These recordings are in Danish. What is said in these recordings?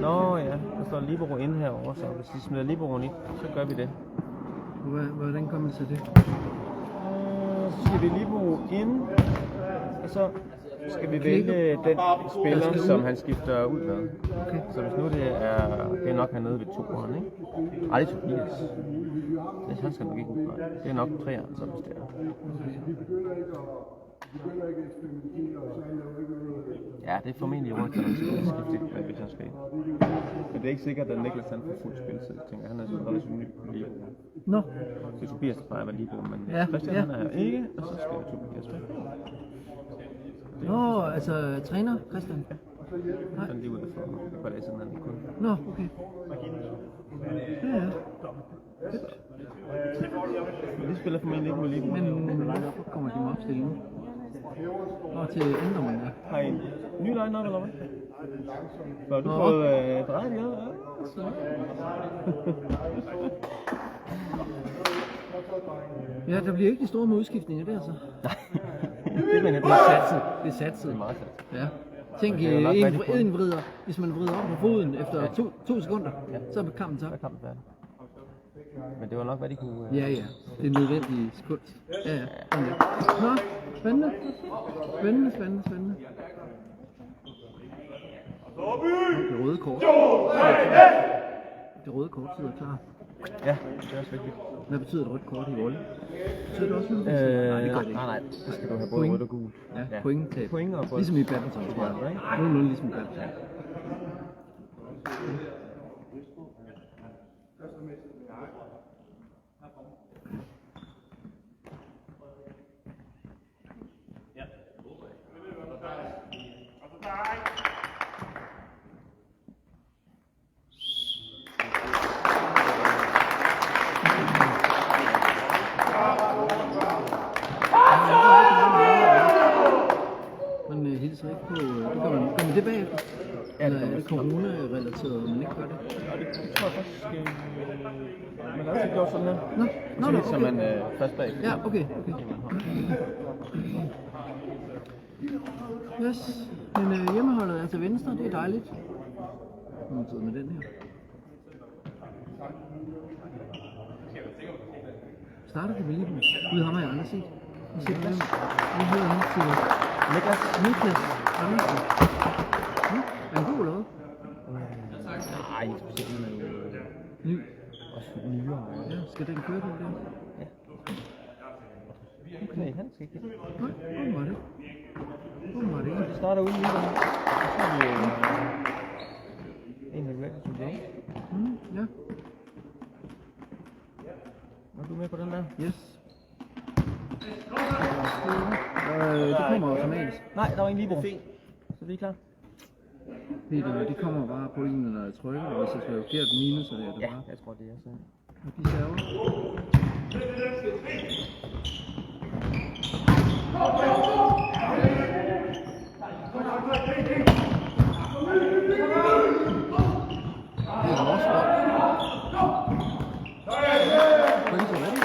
Nå ja, der står libero inde herovre, så hvis de smider liberoen i, så gør vi det. Hvordan kommer det til det? Så skal vi libero ind, og så skal vi vælge den spiller, som han skifter ud med. Okay. Så hvis nu det er nok hernede ved 2'eren, ikke? Ej, det er Tobias. Han skal nok ikke ud. Det er nok 3'eren, så hvis det er. Ja, det er formentlig rundt, at han skal skifte, hvis han skal ind. Men det er ikke sikkert, at Niklas han får fuld spilletid. Jeg tænker, han er sådan relativt ny på Libero. Nå. Det er Tobias, der plejer at være Libero, men ja, Christian han er her ikke, og så skal Tobias være. Nå, altså træner Christian? Ja, sådan lige ud for det siden han ikke kunne. Nå, okay. Ja. Fedt. De spiller formentlig ikke mod Libero. Men hvorfor kommer de med opstillingen? Og til ændrer der. Har I en ny line-up, eller hvad? Så har du fået drejet jer, ja? Ja, der bliver ikke de store udskiftninger der, så. Nej, det mener jeg. Det er satset. Det er satset. Det er meget satset. Ja. Tænk, en vrider, hvis man vrider op på foden efter 2 sekunder, så er kampen tabt. Så er kampen færdig. Men det var nok, hvad de kunne... Ja, det er nødvendigt sekund. Ja. Nå, spændende. Spændende. Det røde kort. Det røde kort sidder klar. Ja, det er også vigtigt. Hvad betyder et rødt kort i volley? Betyder det også noget? Nej, det gør det ikke. Nej, det skal du have både rødt og gult. Ja, point-tab. Point og ligesom i badminton, tror jeg. Nogenlunde ligesom i badminton. Man hilser ikke på, gør man det bagefter? Eller er det corona-relateret, man ikke gør det? Ja, det tror jeg faktisk, man har altid gjort sådan her. Nå, okay. Så man først bag. Ja, okay. Yes, men hjemmeholdet er til venstre, det er dejligt. Nu sidder med den her. Starter det med lige ud ham har jeg aldrig set. Jeg ser hvem. Jeg hedder han til Niklas. Er han god eller hvad? Nej, ikke specielt. Ny. Også nyere. Ja, skal den køre den der? Ja. Okay, han skal ikke det. Nej, hvor var det? Hvor var det? Vi starter uden nyere. Så har vi en med Record to Game. Ja. Er du med på den der? Yes. Det kommer automatisk. Nej, der var en libero. Så vi er klar. Det kommer bare på en, når jeg trykker, og hvis jeg slår forkert minus, så det er det bare. Ja, jeg tror det er sådan. Og de server. Det er vores sport. Point til ready.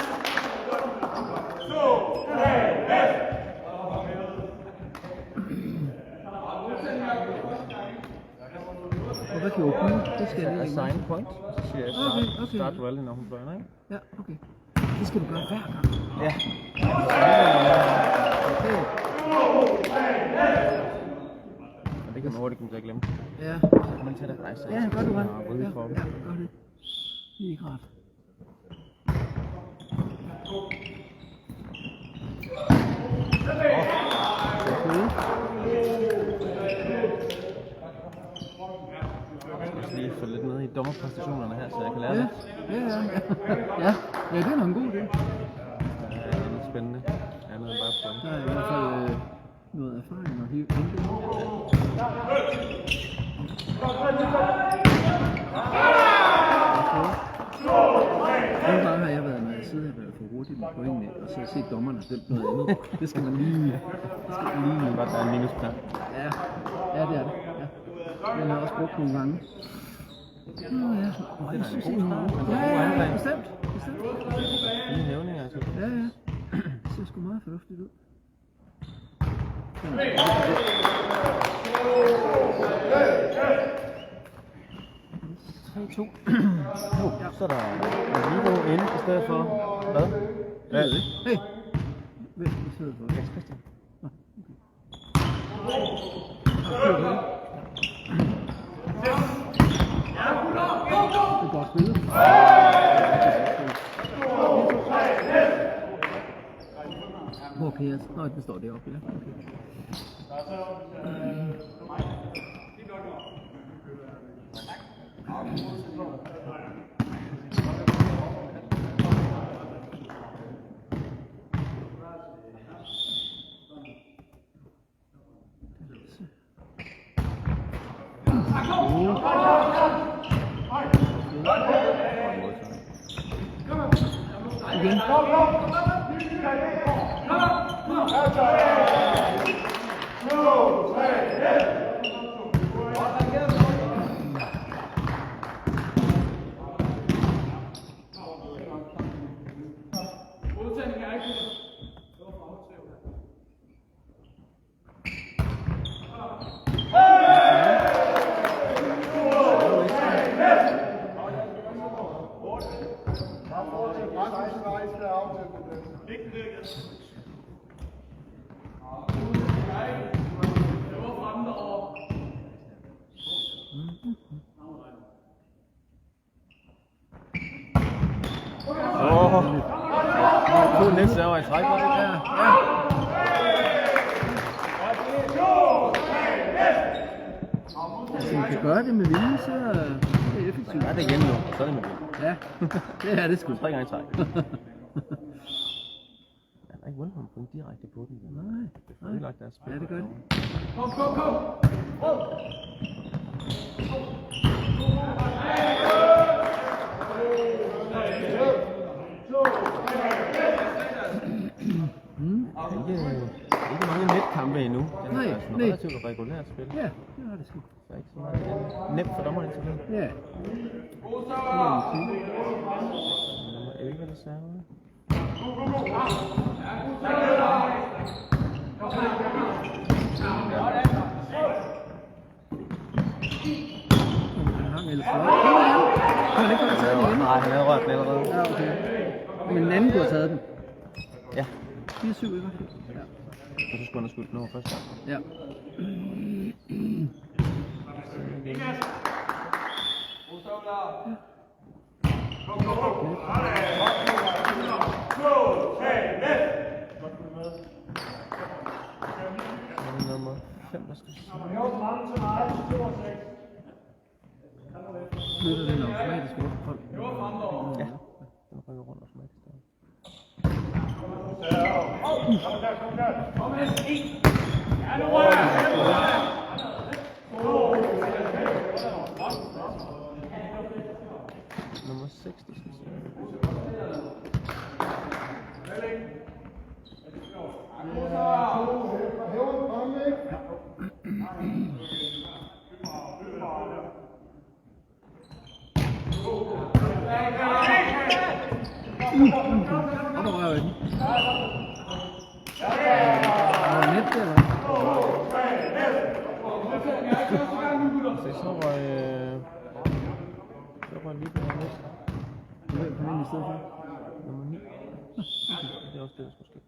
Og hvad kan jeg åbne? Det skal jeg lige lægge. Assign point. Så siger jeg start rally, når hun fløjer, ikke? Ja, okay. Det skal du gøre hver gang. Ja. Okay. Og det kan man hurtigt komme til at glemme. Ja. Kan man tage det rejse? Ja, gør du ret. Ja, gør det. Lige ikke ret. Jeg skal lige følge lidt med i dommerpræstationerne her, så jeg kan lære det. Ja, det er nok en god idé. Det er lidt spændende. Andet end bare point. Der er i hvert fald noget erfaring at hente. Nogle gange har jeg været, når jeg sidder og været for hurtigt med pointene, og så har jeg set dommerne have dømt noget andet. Det skal man lige... Godt, der er en minusplan. Ja, det er det. Ja. Den har jeg også brugt nogle gange. Nå ja, jeg synes egentlig... Ja, bestemt. Lige hævninger, altså. Ja. Det ser sgu meget fornuftigt ud. 3-2. Så er der Libo inde i stedet for... Hvad? Ja, det. Hey! Hvem i stedet for? Jens Christian. Det er godt spillet. Hvor kan jeg... Nå, den står deroppe, ja. Igen. To netserver i træk, var det der? Hvis man kan gøre det med vilje, så er det effektivt. Ja, det er igen nu. Så er det med det. Ja, det er det sgu. 3 gange i træk. Jeg har ikke vundet ham point direkte på den. Nej. Det er fordelagt deres spil. Ja, det gør det. Kom! Ikke mange netkampe endnu. Det er Nej, altså nej. relativt regulært spil. Ja, det har det sgu. Så ikke så meget nemt for dommeren indtil videre. Ja. Nummer 11 reserve. Han hang eller flot. Kom igen. Kan han ikke få taget den igen? Nej, han havde rørt den allerede. Ja, okay. Men den anden kunne have taget den. Ja. 4-7, ikke? Ja. Og så skulle han have skudt den over første gang. Ja. Nummer 5, der skal Flytter den automatisk rundt. Ja, den rykker rundt automatisk der. Nummer 6, der skal Og der rører den. Og net der, eller? så røg lige på den næste. Hvem kom ind i stedet for? Nummer 9. Det er også det, der skulle ske.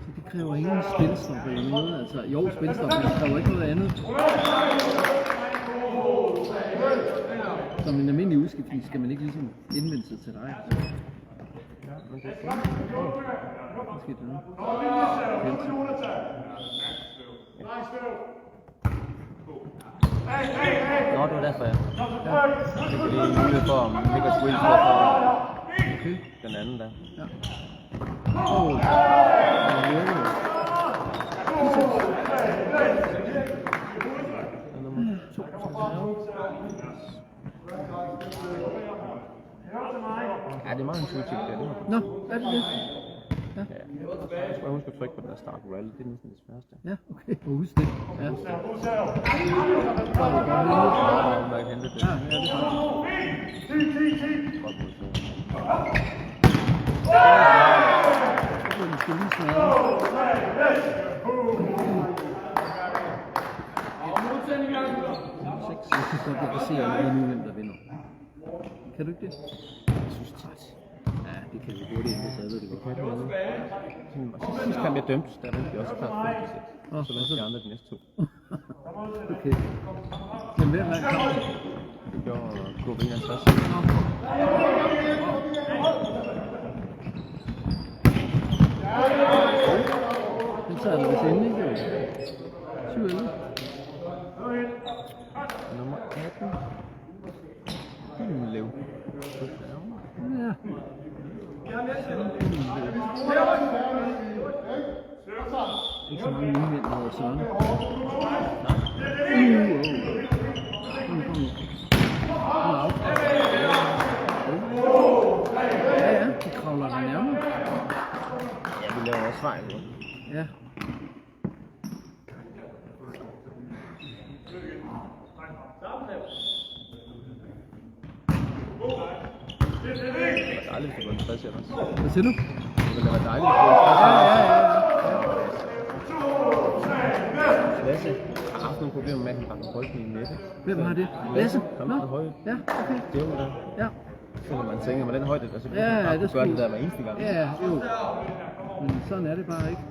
Så det kræver ingen spilstop eller noget. Altså, jo, spilstop, men det kræver ikke noget andet. Som en almindelig udskiftning skal man ikke ligesom indvende sig til dig. Men det er Hvad skete der nu? Nå, det var derfor, ja. Det er lige en mulighed for, om Niklas Wills for Okay. den anden der. Ja. Nummer 2 skal ja, det er meget intuitivt, det er det. Nå, er det det? Ja. Ja. Jeg skal huske at trykke på den der start rally, det er næsten det sværeste. Ja, okay. Husk det. Ja. Om der kan hente det. Ja, det er det faktisk. Godt modtaget. Den skal lige smadre. Nummer 6. Jeg synes godt, jeg kan se lige nu, hvem der vinder. Kan du ikke det? Jeg synes tit. Ja, det kan vi hurtigt, hvis jeg ved det godt. Sidste kamp jeg dømte, der vandt vi også klart 5%. Åh, Så vandt de andre de næste 2. Okay. Men hvem vandt kampen? Det gjorde KB 51. Den tager du vist endelig, ikke? 7-11. Nummer 18. Hyllev. Ja. Ikke så mange nye mænd, der hedder Søren. Ja, de kravler der nærmere. Ja, vi laver også fejl nu. Ja. Det var dejligt, at det var en 60 ellers. Hvad siger du? Det var dejligt, at det var en 60 Lasse har haft nogle problemer med, at han banker bolden i nettet. Hvem har det? Lasse? Ham Nå? på højde. Ja, okay. Det var der. Ja. Så når man tænker, med den højde, der så kunne Ja, man bare det kunne gøre det skulle- der hver eneste gang. Ja, jo. Men sådan er det bare ikke.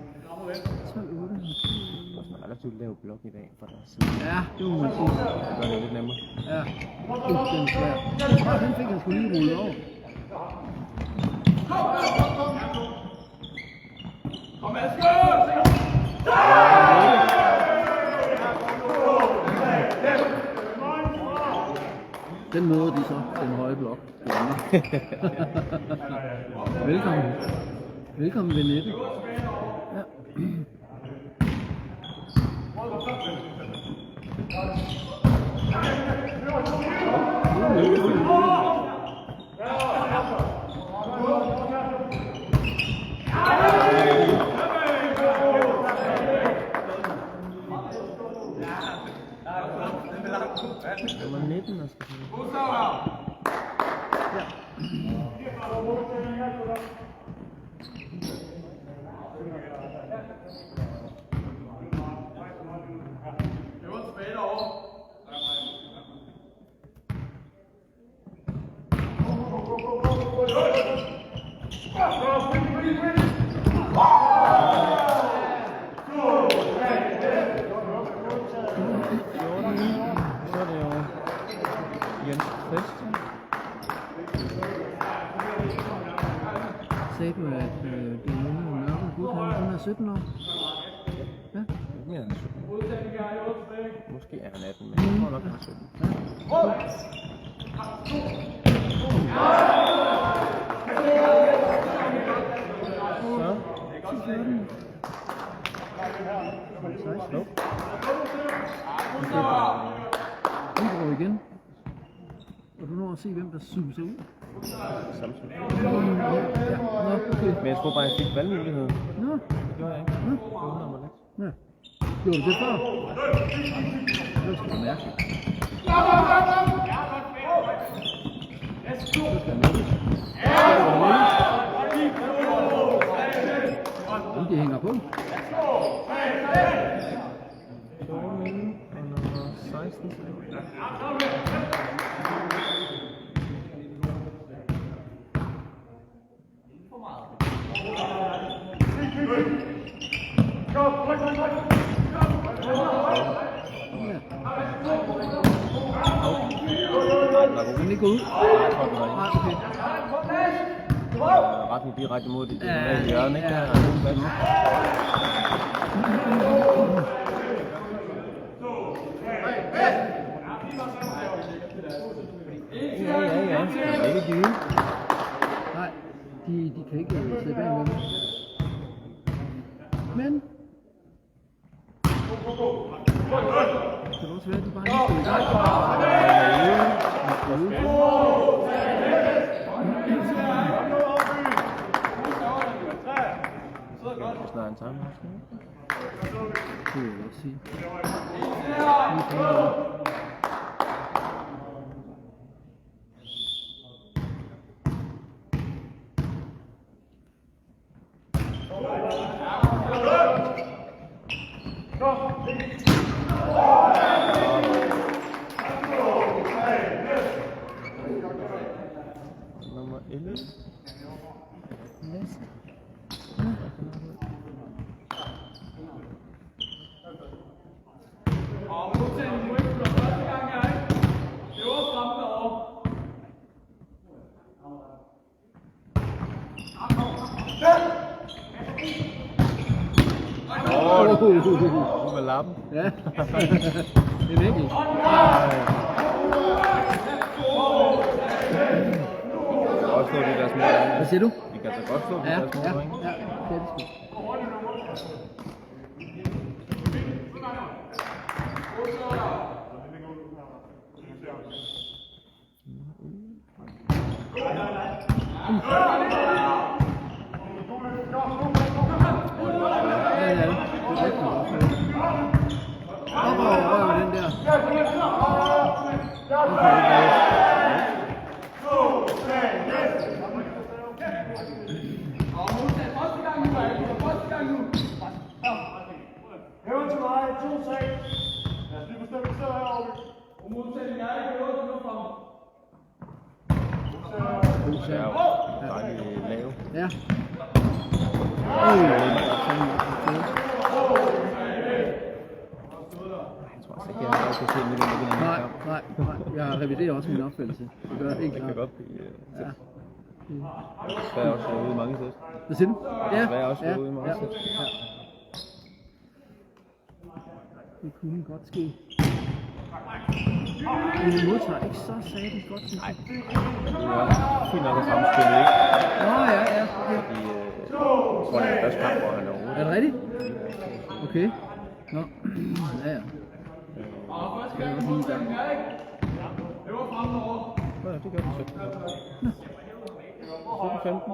12-8. Det var sådan en relativt lav blok i dag for deres side. Ja, det må man sige. Det gør det lidt nemmere. Ja. Den svær. Og den fik han sgu lige rullet over. Den nåede de så, den høje blok. Velkommen. Velkommen ved nettet. Ja. Nummer 19 og skal så er det jo Jens Christian. Sagde du, at det er en mørke gut, han er 17 år? Ja. Ikke mere end 17. Måske er han 18, men jeg tror nok, han er 17. Så. 16. Nope. Indbrug igen. Og du når at se, hvem der suser ud. Samsung. Ja, nå, okay. Men jeg tror bare, jeg fik valgmuligheden. Nå, Det gjorde jeg ikke. Det undrer mig lidt. ja. Gjorde du det før? Det var sgu da mærkeligt. Så skal han lukkes. Om de hænger på. 14 og nummer 16. Den er ikke gået ud. Nej, okay. Retning direkte mod det. Det Ja, er hjørne, ikke? ja. Der er en god plads. Ja. Det er ikke givet. Nej, de kan ikke sidde bag med dem. Men det kan også være, at de bare lige skal i gang. Snart en timeout. Det vil jeg godt sige. 11. Næste. Med lappen. Ja. Det er virkelig. Vi kan godt slå de der små. Hvad siger du? Vi kan så godt slå de Ja, der små ja, drenge. ja. Det er det sgu. Ja, ja. Det er rigtig godt. Røv den der. Hæver til mig, 2-3. Lad os lige bestemme, vi sidder herovre. Modsætning er ikke hæver til noget frem. Dejligt lav. Ja. Nej. Jeg reviderer også min opfattelse. Det gør jeg ikke. Det kan godt blive. Ja. Svær også ude i mange sæt. Hvad siger du? Ja. Svær også ude i mange sæt. Ja. Det kunne godt ske. Men modtager ikke så satans godt, synes jeg. Ja, fint nok at fremspille, ikke? Nå, ja. Okay. Fordi, jeg tror, det er første kamp, hvor han er ude. Er det rigtigt? Okay. Nå. Ja. Skal jeg også lige i gang? Ja, det gør vi så. 17-15.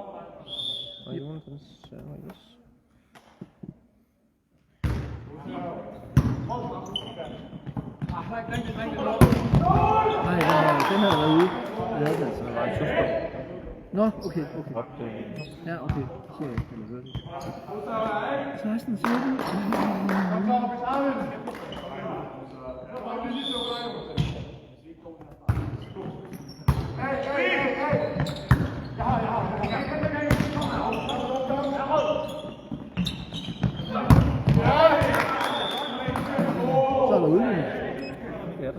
Og Jonathans server, yes. Nej, den her været ude. Det havde den altså. Der var en søster. Nå, okay. Råbte, Ja, okay. Det ser jeg ikke, eller hører det. 16, 17. Så er der udligning. ja,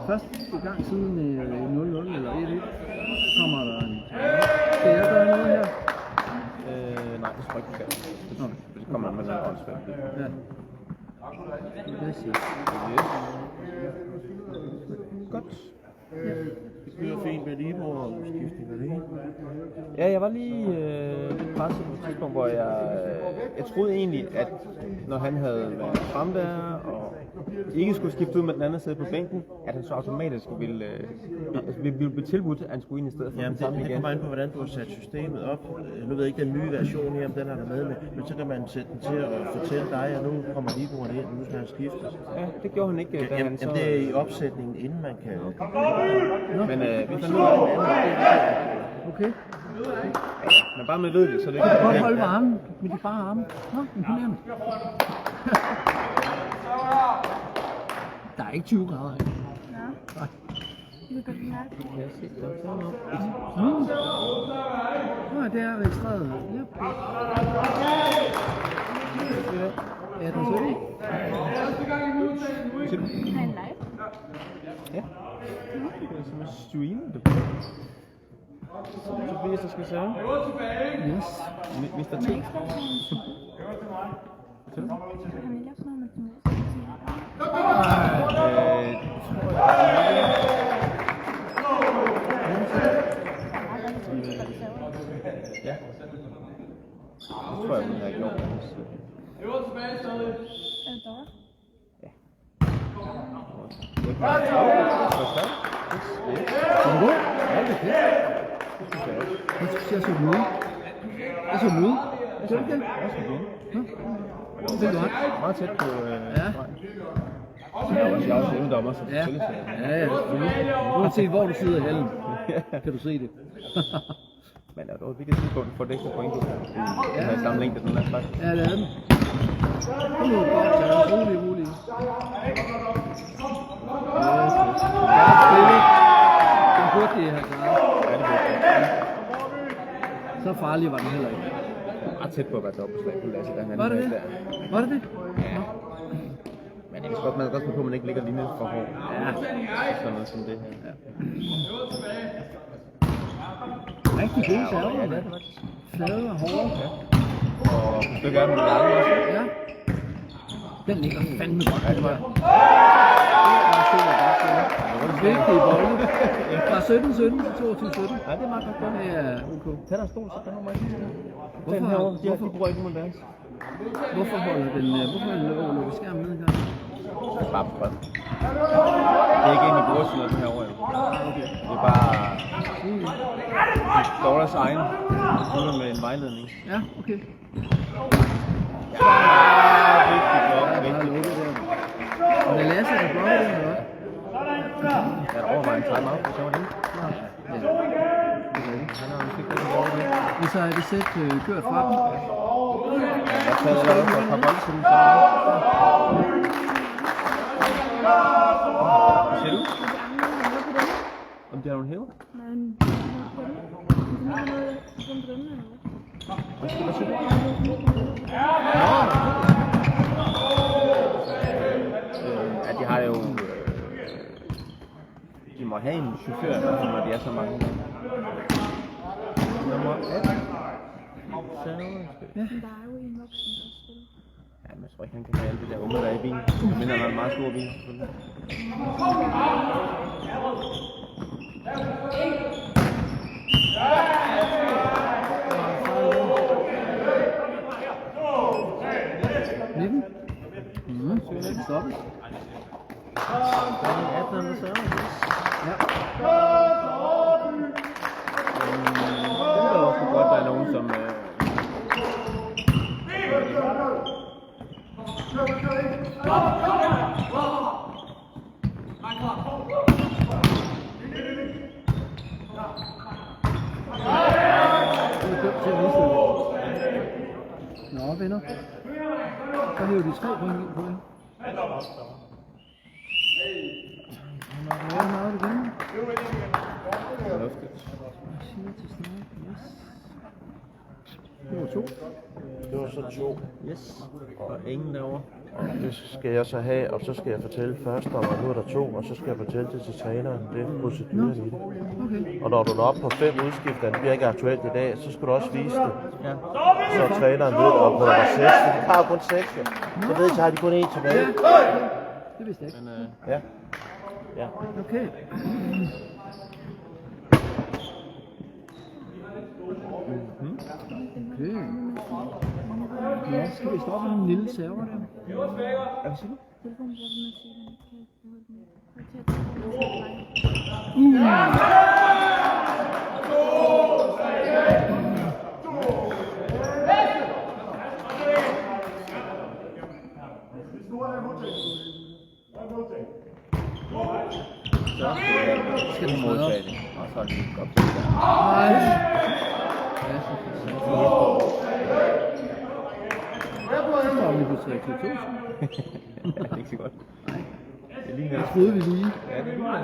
Første gang siden 0-0 eller 1-1 kommer der en. Skal jeg gøre noget her? nej, det tror jeg ikke, det skal. Nå. Det kommer man med noget åndssvært. Ja. Det siger. Godt. Det kører fint med Libo og skiftning af det hele. Ja, jeg var lige lidt presset på et tidspunkt, hvor jeg troede egentlig, at når han havde været frem der og ikke skulle skifte ud med den anden side på bænken, at han så automatisk ville blive tilbudt, at han skulle ind i stedet for Jamen, den samme det igen. kommer an på, hvordan du har sat systemet op. Nu ved jeg ikke den nye version her, om den er der med, men så kan man sætte den til at fortælle dig, at nu kommer Libo'erne ind, og nu skal han skiftes. Ja, det gjorde han ikke, da han så... Jamen, det er i opsætningen, inden man kan... Men vi fandt ud af det. Okay. Men bare med ved det, så det Du kan godt holde varmen med de bare arme. Nå, imponerende. Der er ikke 20 grader her. Ja. Du kan godt mærke det. Ja, se, der er sådan noget. Nå, det er registreret. Ja, den så det. Siger du? Har en live? Ja. Det er som en stream, det. Tobias, der skal sige. Yes. Mr. T. Kan man ikke spørge til en Har vi lavet noget med den? Ja. Det tror jeg, hun har gjort. Er det Dora? Er den god? Ja, det er fedt. Jeg synes, jeg så den ud. Jeg så den ud. Jeg så den ikke. Det er godt. Meget tæt på... Ja. Jeg er også dommer, så Ja, selvfølgelig. ja, selvfølgelig. Uanset hvor du sidder i hallen, kan du se det. Men er det et vigtigt tidspunkt for det ekstra point i den her samme længde, den er slags? Ja, det er den. Kom nu, godt, så rolig. Ja, spil ikke. Den burde de have klaret. Ja, det Så farlig var den heller ikke. Ret tæt på at være dobbeltslag på Lasse. Var det det? Var det det? Ja. Men det er godt, man kan godt på, at man ikke ligger linjen for hård. Ja. Sådan noget som det her. Ja. Rigtig gode server. Ja, det er det faktisk. Flade og hårde. Ja. Og et stykke af dem med lange også. Ja. Den ligger fandme godt. Ja, det var Vigtige bolde. Fra 17-17 til 22-17. Ja, det er meget godt. Det er ok. Tag dig en stol, så kan du mig. Hvorfor bruger ikke nogen deres. Hvorfor holder den lukker skærmen ned her? Bare på. Det er ikke egentlig brugersiden af den her år, jo. Det er bare Doras egen med en vejledning. Ja, okay. Ja, vigtigt blok, vigtigt. Og det er Lasse, der blokker den, eller hvad? Jeg har overvejet en timeout, hvis jeg var det. Ja. Han har måske ikke gjort det. Og så er det sæt kørt fra dem. Jeg har taget et par bolde til dem sammen. Hvad siger du? Om det har hun hævet? Hvad siger du? Ja, de har jo... de må have en chauffør, når de er så mange. Nummer 18. Men der er jo en voksen, der spiller. Ja, men jeg tror ikke, han kan have alt det der unge, der er i bilen. Jeg mener, han er en meget stor bil, selvfølgelig. Stoppet. 18 eller så. Ja. Det kan også godt være nogen, som... Nå, venner. Der hæver de 3 point. Hvor meget er det igen? Fornuftigt. Det var 2. Det var så 2. Yes. Og ingen derovre. Og det skal jeg så have, og så skal jeg fortælle først, og nu er der 2, og så skal jeg fortælle det til træneren. Det er proceduren i det. Okay. Og når du når op på 5 udskifter, det bliver ikke aktuelt i dag, så skal du også vise det. Ja. Så træneren ved, at der var 6, for de har kun 6. Jeg ved, så har de kun 1 tilbage. Det vidste jeg ikke. Men Ja. Ja. Okay. Okay. Ja, skal vi stoppe med den lille server der? hvad siger du? Telefonen bruger den at sige, at den kan holde den. Så skal du modtage det. Og så er det godt til det der. Nej. Så er vi på 3-2. Det er ikke så godt. Nej. Det er lige her. Jeg troede vi lige. Ja, det er lige her.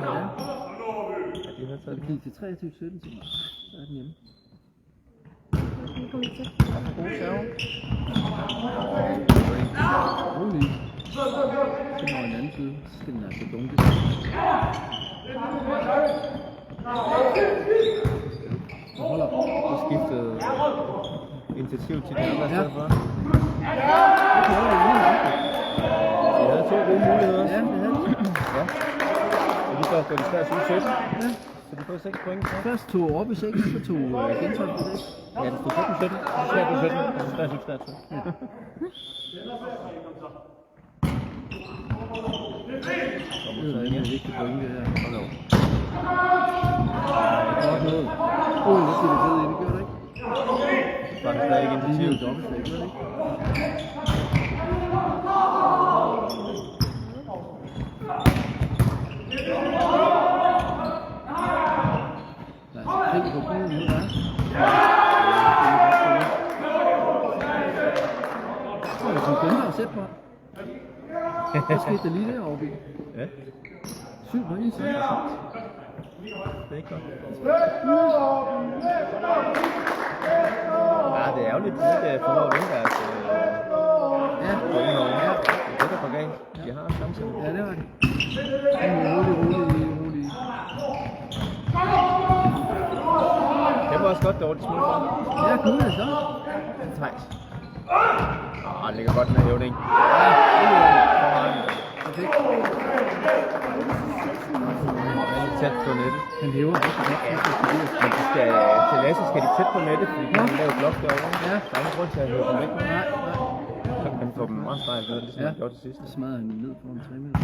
Ja, de har taget Vi gik til 23-17, så er den hjemme. Vi kommer til. gode server. Rolig. Så når en anden side, så skal den altså dunke. Så holder op. Så skiftede initiativ til de andre Ja. stedet for. Det kan jeg lige nok. De havde 2 gode muligheder. Ja, det havde de. Ja. Og de går de større 17. Ja. Så de får 6 point. Først tog op i 6, så tog Gentofte på 6. Ja, det stod 17. Så skærer du 17. Og så skærer du 17. Ja. Det er en vigtig pointe her. Hold nu. Godt noget. Det skal vi fede i, det gør det ikke. Var det stadig ikke Det er initiativ? jo dobbeltslag, gør det ikke? Der er krig på byen nu, der. Så er det som glemmer at sætte på. Hvad skete der lige derovre, Bik? Ja, 7 på 1 side. det er ikke godt. Ja, det er ærgerligt, at de ikke får lov at vinde deres point herovre. Ja. Det er det, der går galt. De har chancen. Ja, det var det. Rolig. Det var også godt, det var de smule for. Ja, kunne det så. Thijs. Det ligger godt med hævning. Perfekt. Tæt på nettet. Han lever også godt. Men de skal, til Lasse skal de tæt på nettet, fordi de kan lave blok derovre. Ja. Der er ingen grund til at hæve dem væk. Nej. Så kan han få dem meget stejlt ned, ligesom han gjorde til sidst. Så smadrer han ned på en 3 meter.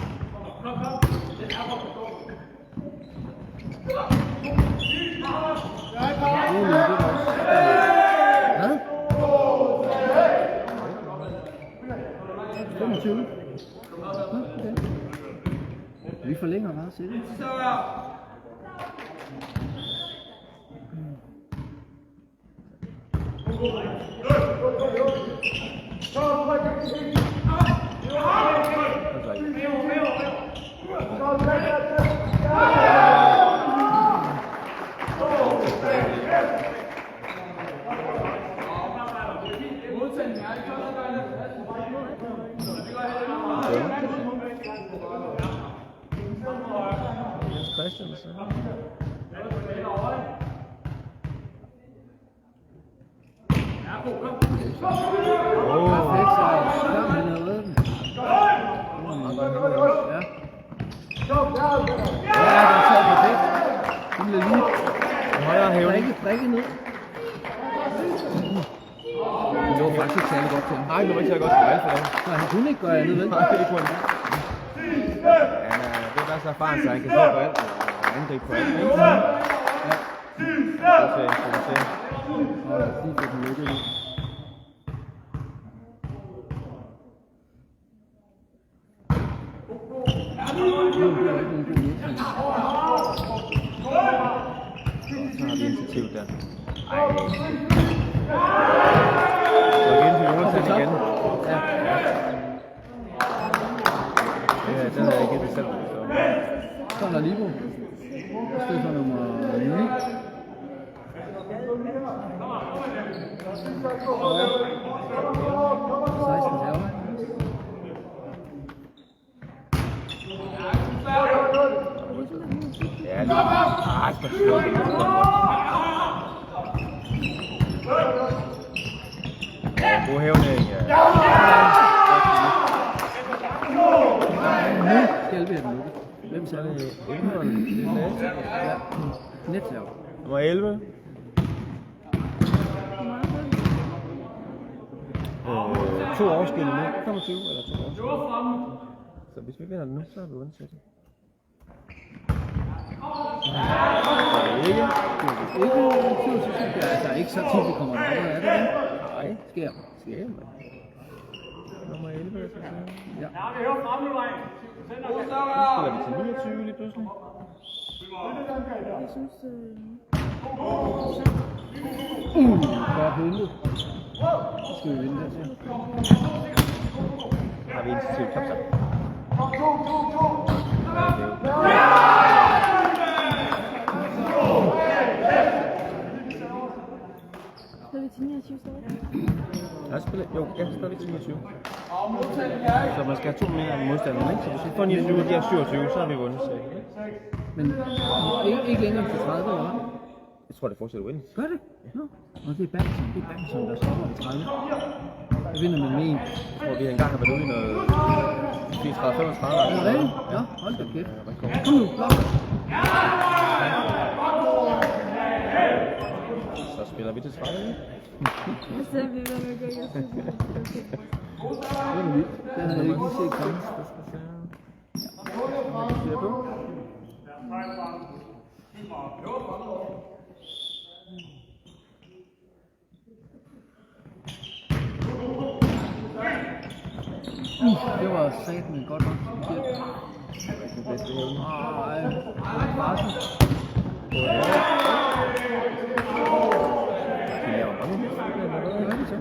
Hvad? 25. Okay. Vi forlænger meget til det. Christiansen. Perfekt, så skam han havde reddet den. Ja, den sad perfekt. Den blev lige Højere hævning. prikke ned. Det var faktisk ikke særlig godt til ham. Nej, det var ikke så godt til mig for dem. Så han kunne ikke gøre andet, vel? Nej, det kunne han ikke. Det er bare så erfaren, så han kan se på alt og angribe på alt, ikke? Ja. Det er se. Og lige fik den lukket ud. Så har vi initiativ der. Ej. Så igen til Jonathan igen. Ja. Ja, den havde jeg ikke det selv. Så er der Libo. Stedet for nummer 9. Ja, det er god hævning. Nu skal vi have den lukket. Hvem Så er sagde det det? 11'eren. Det er Lasse. Ja. Netserv. Nummer 11. 2 overskil nu. 25 eller 2 overskil. Så hvis vi vinder den nu, så har vi vundet sættet. Ikke. Altså ikke så tit, vi kommer op, er det det? Nej. Sker. Nummer 11. Ja. Nu spiller vi til 29 lige pludselig. Jeg synes, Godt hentet. Så skal vi vinde der til. Har vi initiativ top sammen. skal vi til 29 stadig? Jeg spiller, jeg spiller til 29. Så man skal have 2 mere end modstanderen, ikke? Så hvis vi får 29 og de har 27, så har vi vundet. Så. Men ikke længere til 30, eller hvad? Jeg tror, det fortsætter win. Gør det? Nå. Og det er Bangson, der stopper ved 30. Jeg vinder med en. Jeg tror, vi engang har været ude i noget 34-35. Er det rigtigt? Ja, hold da kæft. Kom nu, blok. Så spiller vi til 30, ikke? Så vi vil med at gøre, jeg synes, det er okay. Det er vildt. Det havde jeg ikke lige set komme. Ser på. Det var satme godt nok. Den bedste hævning. Ej, Larsen. De laver mange. Det var det så.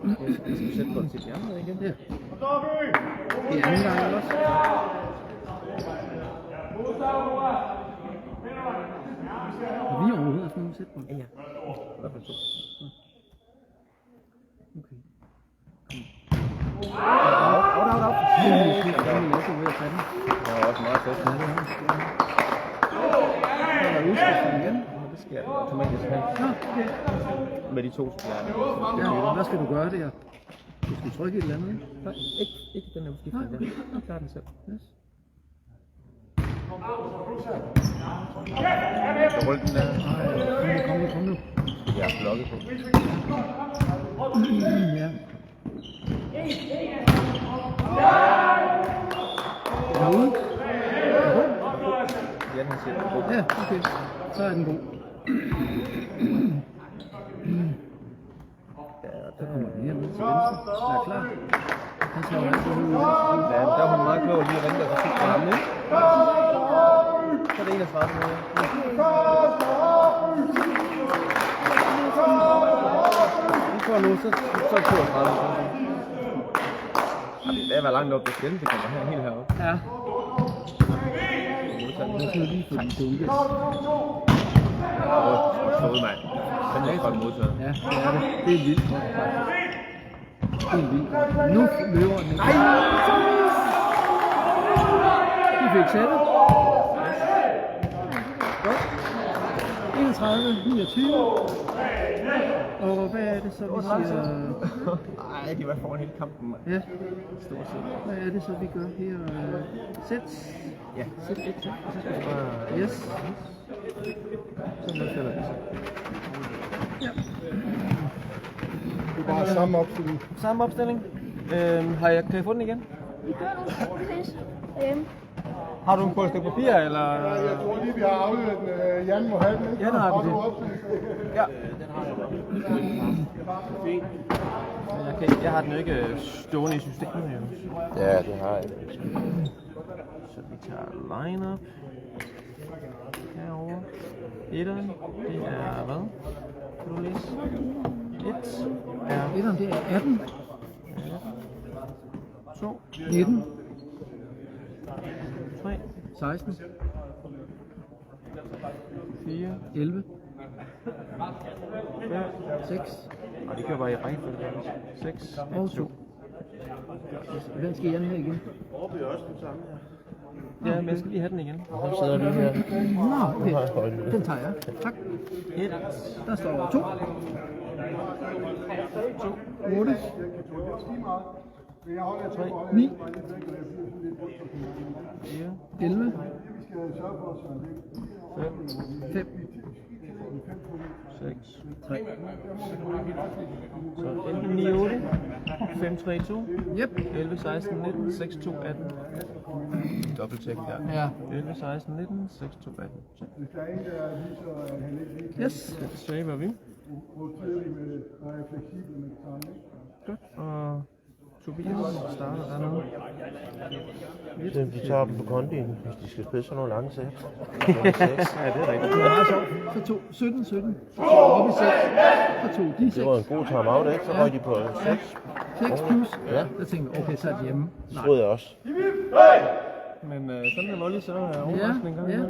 Jeg skal sætte på den til de andre igen. Ja. Det er anden gang også. Har vi overhovedet sådan nogle sætbold? Ja. I hvert fald 2. Okay. Out. Jeg er så ved at tage den. Det var også meget fedt. Ja, det er det. Så er der udskiftning igen. Det sker automatisk her. Nå, okay. Med de 2 supplerer. Ja, hvad skal du gøre der? Du skal trykke et eller andet, ikke? Nej, ikke den her udskiftning der. Jeg klarer den selv. Yes. Så rulle den der. Kom nu. Jeg er blokket på. Ja. Derude. Ja, den siger den god. Ja, okay. Så er den god. Så kommer den herned til venstre. Så er klar. Han slår altid ud. Ja, der var hun meget klog lige at vente og kigge på ham, ikke? Så er det 31 minutter. Vi får nu, så er det 32 minutter. Det er været langt op, det skal det kommer her helt heroppe. Ja. Jeg kan lige få den dunket. Fod, mand. Den er godt modtaget. Ja, det er det. Det er vildt. Helt vildt. Nu løber den ikke. De fik sættet. Godt. 31-29. Og hvad er det så, vi siger? Nej, de var foran hele kampen, mand. Ja, Stort set. hvad er det så, vi gør her? Sæt. Ja, sæt 1 til. Og så skal du bare... Yes. Sådan der fælder det. Ja. Det er bare samme opstilling. Samme opstilling. Kan jeg få den igen? Vi ses derhjemme. Har du en på et stykke papir, eller? Jeg tror lige, vi har afleveret den. Jan må have den, ikke? Ja, den har vi det. Ja. Jeg har den jo ikke stående i systemet, jo. Ja, det har jeg. Så vi tager line-up. Herovre. Etteren, det er hvad? Kan du læse? 1 er Etteren, det er 18. 2, 19. 3, 16. 4, 11. 5, 6. og det kører bare i rækkefølge. 6 Og 2. Den skal Jan her igen. Ja, men jeg skal lige have den igen. Så sidder du her. Nå, okay. Den tager jeg. Tak. 1, Der står 2. 8. 9. 4, 11. 5, 5. 6. 3. Så enten 9, 8, 5, 3, 2, Yep. 11, 16, 19, 6, 2, 18. Dobbelttjek der. Ja. 11, 16, 19, 6, 2, 18. Så Hvis der er en, der viser, at han ikke lige Yes. det saver vi. roterer med, når jeg er fleksibel med tegn, ikke? Godt. Og Tobias starter dernede. Så de tager dem på kondien, hvis de skal spille sådan nogle lange sæt. Ja, det er rigtigt. Det var meget sjovt. Så tog 17. Så op i 6. Så tog de 6. Det var en god timeout, ikke? Så røg de på 6. 6 plus. Ja. Så tænkte jeg, okay, så er de hjemme. Det troede jeg også. Men sådan er volley, så er Ja, overraskning gang. ja, ja.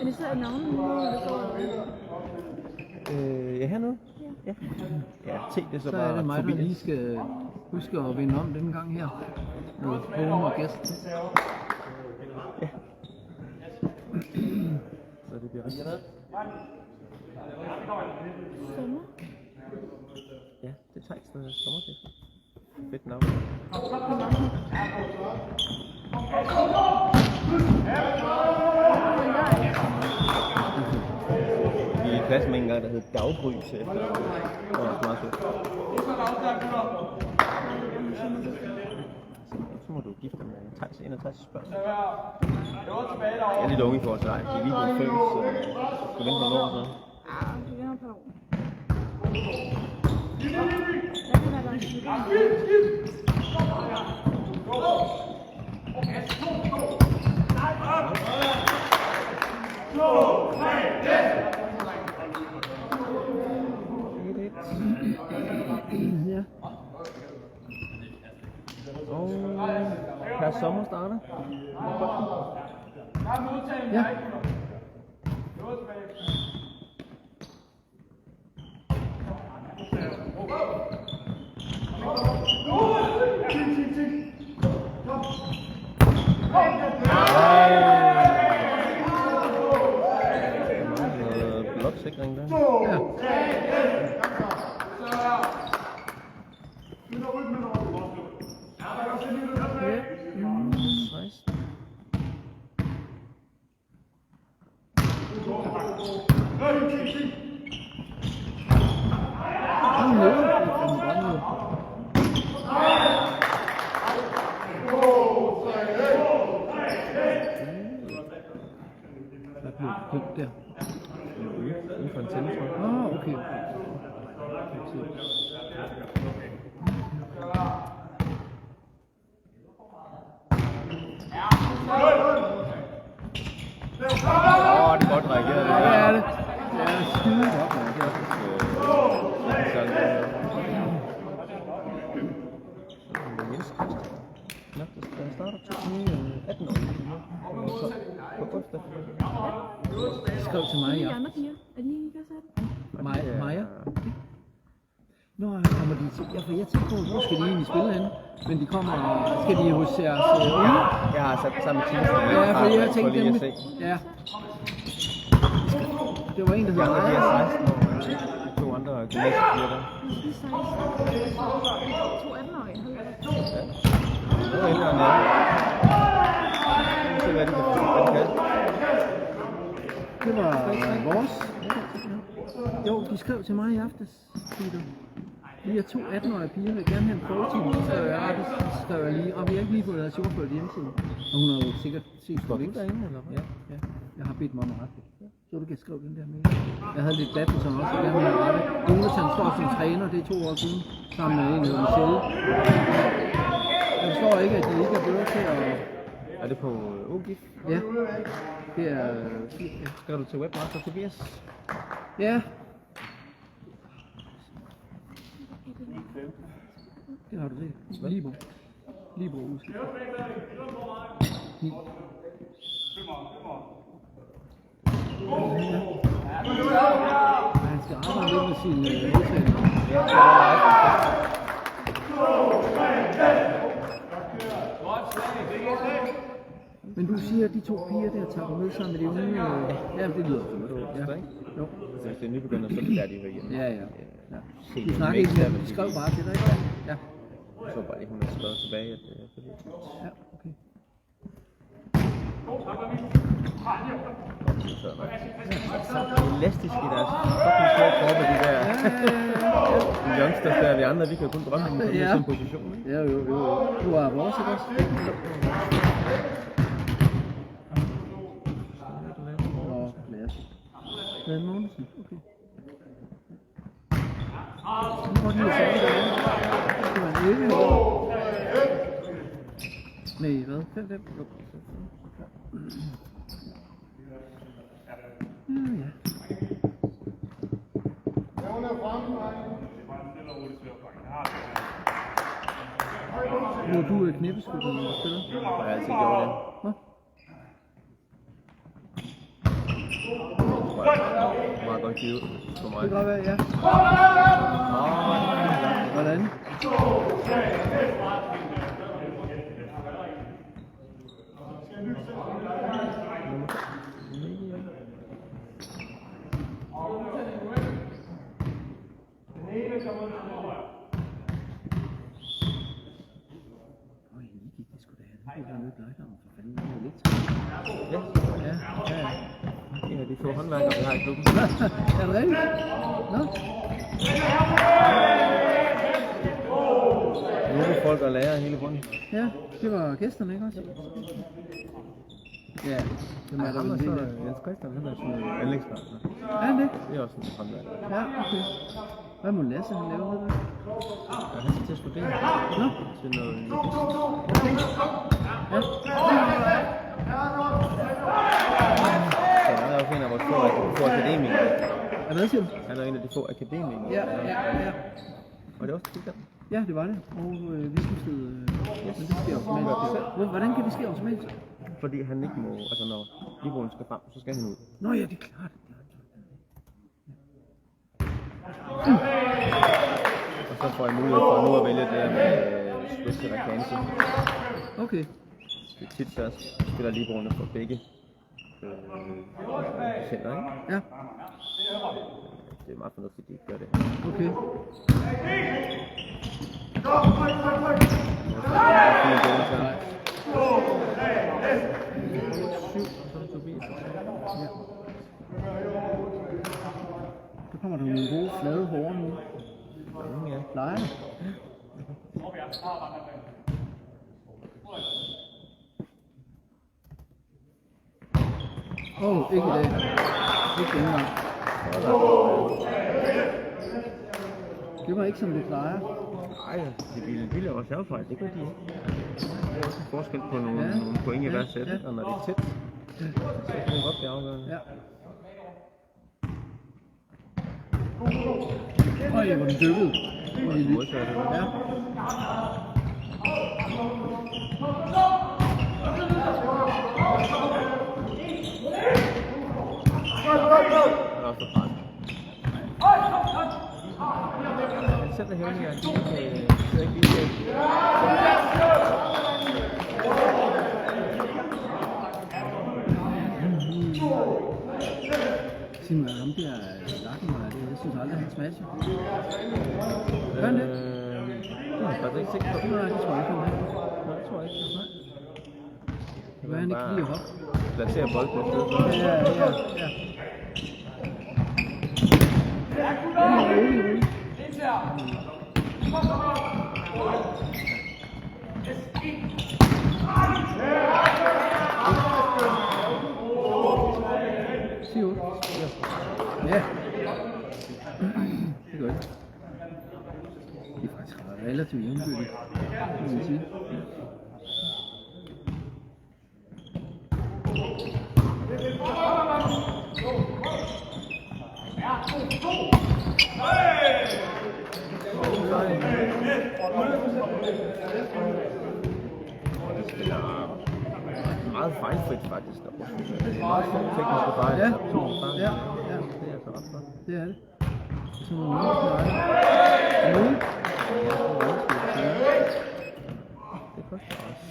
Er det så et navn nu, eller så? Ja, hernede? Ja. Ja, T, det er så Så bare er det mig, der Tobias. lige skal huske at vinde om denne gang her. Med home og gæst. Så det bliver rigtig. Sommer? Ja, det tager ikke sådan sommerfest. Fedt navn. Vi er i klasse med en gang, der hed Daggry til efter. Det var også meget sødt. Så må du gifte dig med Thijs 61 spørgsmål. Jeg er lidt unge i forhold til dig. De er lige blevet født, så skal vente nogle år så. Ja, vi vender på år. Hvad kan være der? Ja. Og deres sommer starter. Ja. Bloksikring der. Ja. Nice. Der. Uden for en tænde, tror jeg. Ah, okay. Det er godt reageret. Ja, det er det. Det er skide godt, man. Den starter 18 år. På onsdag. De skrev til mig i De aften. andre piger, er de ikke også af det? Maja. Nå, kommer de til? Ja, for jeg tænkte på, hvor skal de egentlig spille henne? Men de kommer, skal de hos jeres unge? Jeg har sat sammen med Tine. Ja, for jeg tænkte lige at nemlig. se. Ja. Det var en, der De andre, de hedder er 16 år. De 2 andre gymnasiepiger der. De er 16. 2 18-årige. Nu er ældre end jeg. Se hvad de kan få. Det var vores. Jo, de skrev til mig i aftes, Peter. Vi er 2 18-årige piger, vil gerne have en prøvetime. Så skrev jeg, det skrev jeg lige, og vi har ikke lige fået deres jordført hjemmeside. Og hun har jo sikkert set på det derinde, eller hvad? Ja. Jeg har bedt mig om at rette det. Så du kan skrive den der mail. Jeg havde lidt badminton også, og gerne ville have rette. Jonathan står som træner, det er 2 år siden, sammen med en, der hedder Michelle. Jeg forstår ikke, at de ikke er bedre til at... Er det på OGIF? Ja, det er... Skal du til Webmaster Tobias? Ja. Det har du set. Libro. Libro udskift. Han skal arbejde lidt med sin udtale. Men du siger, at de 2 piger der tager med sammen med de unge. Ja, det lyder fint. Ja. Jo. Hvis det er nybegynder, så lærer de jo hjemme. Ja. Du snakker ikke med dem, de skrev bare til dig, ikke? Ja. Jeg så bare lige, hun har skrevet tilbage, at Ja, okay. elastisk i deres fucking sjove kroppe, de der youngsters der, vi andre, vi kan jo kun drømme om at komme i sådan en position, ikke? Ja, jo. Du er vores, ikke også? Nå, klasse. Hvad Mogensen? Okay. Hvor de er så det var en 11 år. Nej, hvad? 5. Ja. Hvor du er knæppeskud, når du spiller? Jeg har altid gjort det. Hvad? Meget godt givet for mig. Det kan godt være, ja. Hvordan? En af de få håndværkere, vi har i klubben. Er det rigtigt? Nå? Nu er folk og lærer hele grunden. Ja, det var gæsterne, ikke også? Ja, det er der vel en del af. Jens Christian, han er sådan en anlægspartner. Er han det? Det er også en håndværker. Ja, okay. Hvad må Lasse han lave, ved du? Ja, han skal til at studere. Nå? Til noget... Ja. Så han er også en af vores få akademikere. Er hvad siger du? Han er en af de få akademikere. Ja. Og det er også det, Ja, det var det. Og vi skiftede... men det sker automatisk. Hvordan kan det ske automatisk? Fordi han ikke må, altså når Libroen skal frem, så skal han ud. Nå ja, det er klart. Og så får jeg mulighed for nu at vælge det der med switch eller cancel. Okay. Det er tit så spiller Libroen for begge center, ikke? Ja. Det er meget fornuftigt, at de ikke gør det. Okay. Så kommer der nogle gode flade hårde nu. Ja. Lejerne. Ikke i dag. Ikke denne gang. Det var ikke som det plejer. Nej, de laver selvfejl, det gør de ikke. Der er også en forskel på nogle point i hver sæt, og når det er tæt, så kan det godt blive afgørende. Ja. Hvor den dykkede. Ja. Han sætter hævninger, de er ikke lige Sig mig, ham der Lakkenmeier, jeg synes aldrig, han smasher. Gør han det? Jeg er faktisk ikke sikker på det. Nej, det tror jeg ikke, han er. Nej, det tror jeg ikke. Nej. Hvad han ikke lige hoppe? Placerer bolden et sted for. Ja. Rolig. Ja. Det er godt. Det er faktisk relativt jævnbyrdigt, må man sige. Meget fejlfrit faktisk. Det er meget få tekniske fejl. Ja. Det er altså ret godt. Det er det. Så må man også klare det. Det koster også.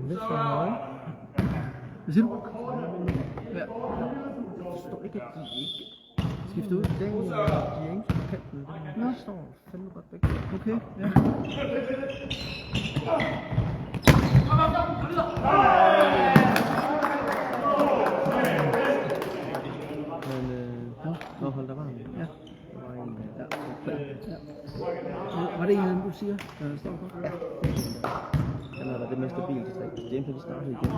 Lidt for høje. Hvad siger du? Ja. Jeg forstår ikke, at de ikke Skifter ud. de er ikke på kanten. Nå. De står fandme godt begge. Okay, ja. Men hold da varm. Ja. Der var en Var det en af dem, du siger? Der står godt? Ja. Han har været det mest stabile distrikt. James har lige startet igen.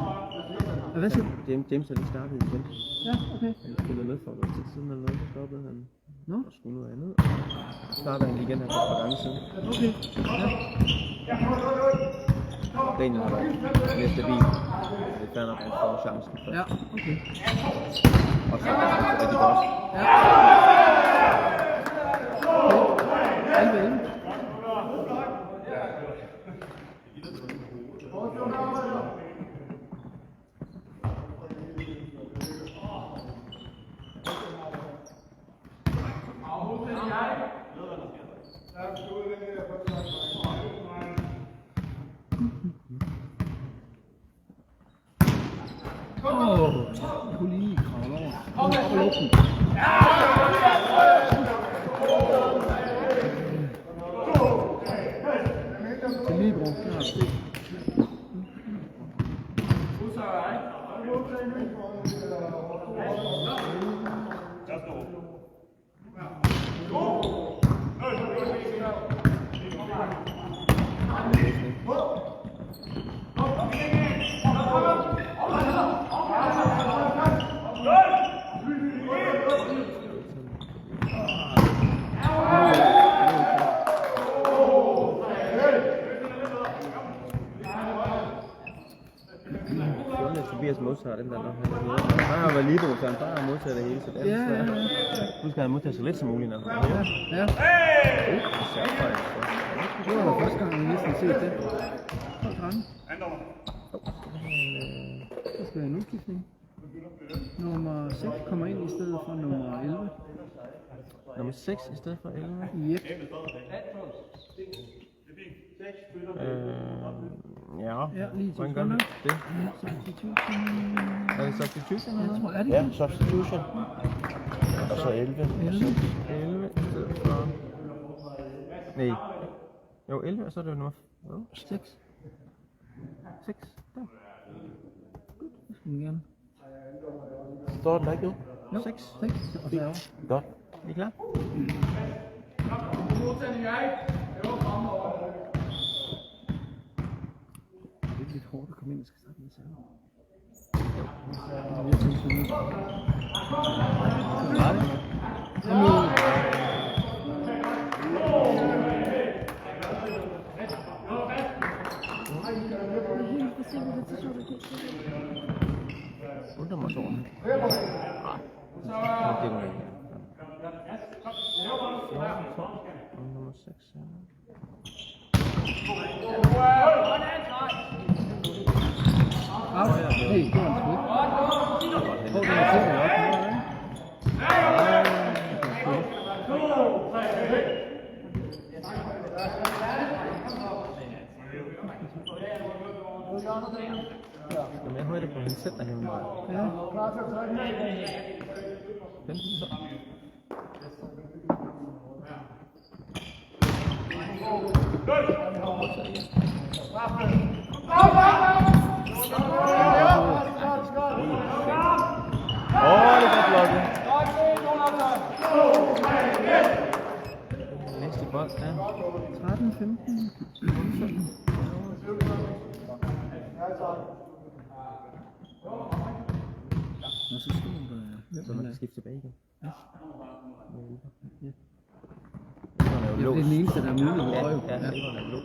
Hvad siger du? James har lige startet igen. Ja, okay. Han spillede med for noget tid siden eller noget, så stoppede han. Nå. Og skulle noget andet. Så starter han igen her for et par gange siden. Okay. Ja. Daniel har været mere stabil. Det er fair nok, at han får chancen først. Ja, okay. Og så er det rigtig godt. Ja. Okay. 11. Jeg kunne lige kravle over. Op og lukke den. Til Libro. Der er stik. Tobias modtager den der, når han er nede. Han har været libero, så han bare modtager det hele, så det er svært. Nu skal han modtage så lidt som muligt, når han er nede. Ja. Det var første gang, jeg næsten set det. Hold rande. Så skal jeg en udskiftning. Nummer 6 kommer ind i stedet for nummer 11. Nummer 6 i stedet for 11. Yep. Ja, lige hvordan gør man det? Substitution. Er det substitution eller Jeg noget? tror, er det Ja, substitution. Og så 11. 11 i stedet for... Nej. Jo, 11, og så er det jo nummer 6. 6. Der. Det skal man gerne. Står den der ikke nu? Jo, 6. Og så er jeg. Godt. Er I klar? Det er lidt hårdt at komme ind og skal starte med selv. Undrer mig så over. Nej. Det er ikke. Nummer 6. Hey, det var en sgu ikke. Hvor er det, jeg Jamen, jeg hørte på hans sæt, der hævner. Ja. 15 så. Det er blokket. Næste bold er 13-15. Nå, så skal man så man kan skifte tilbage igen. Ja. Ja. Ja, det er den eneste, der er mulighed for jo. Ja, det var en blå.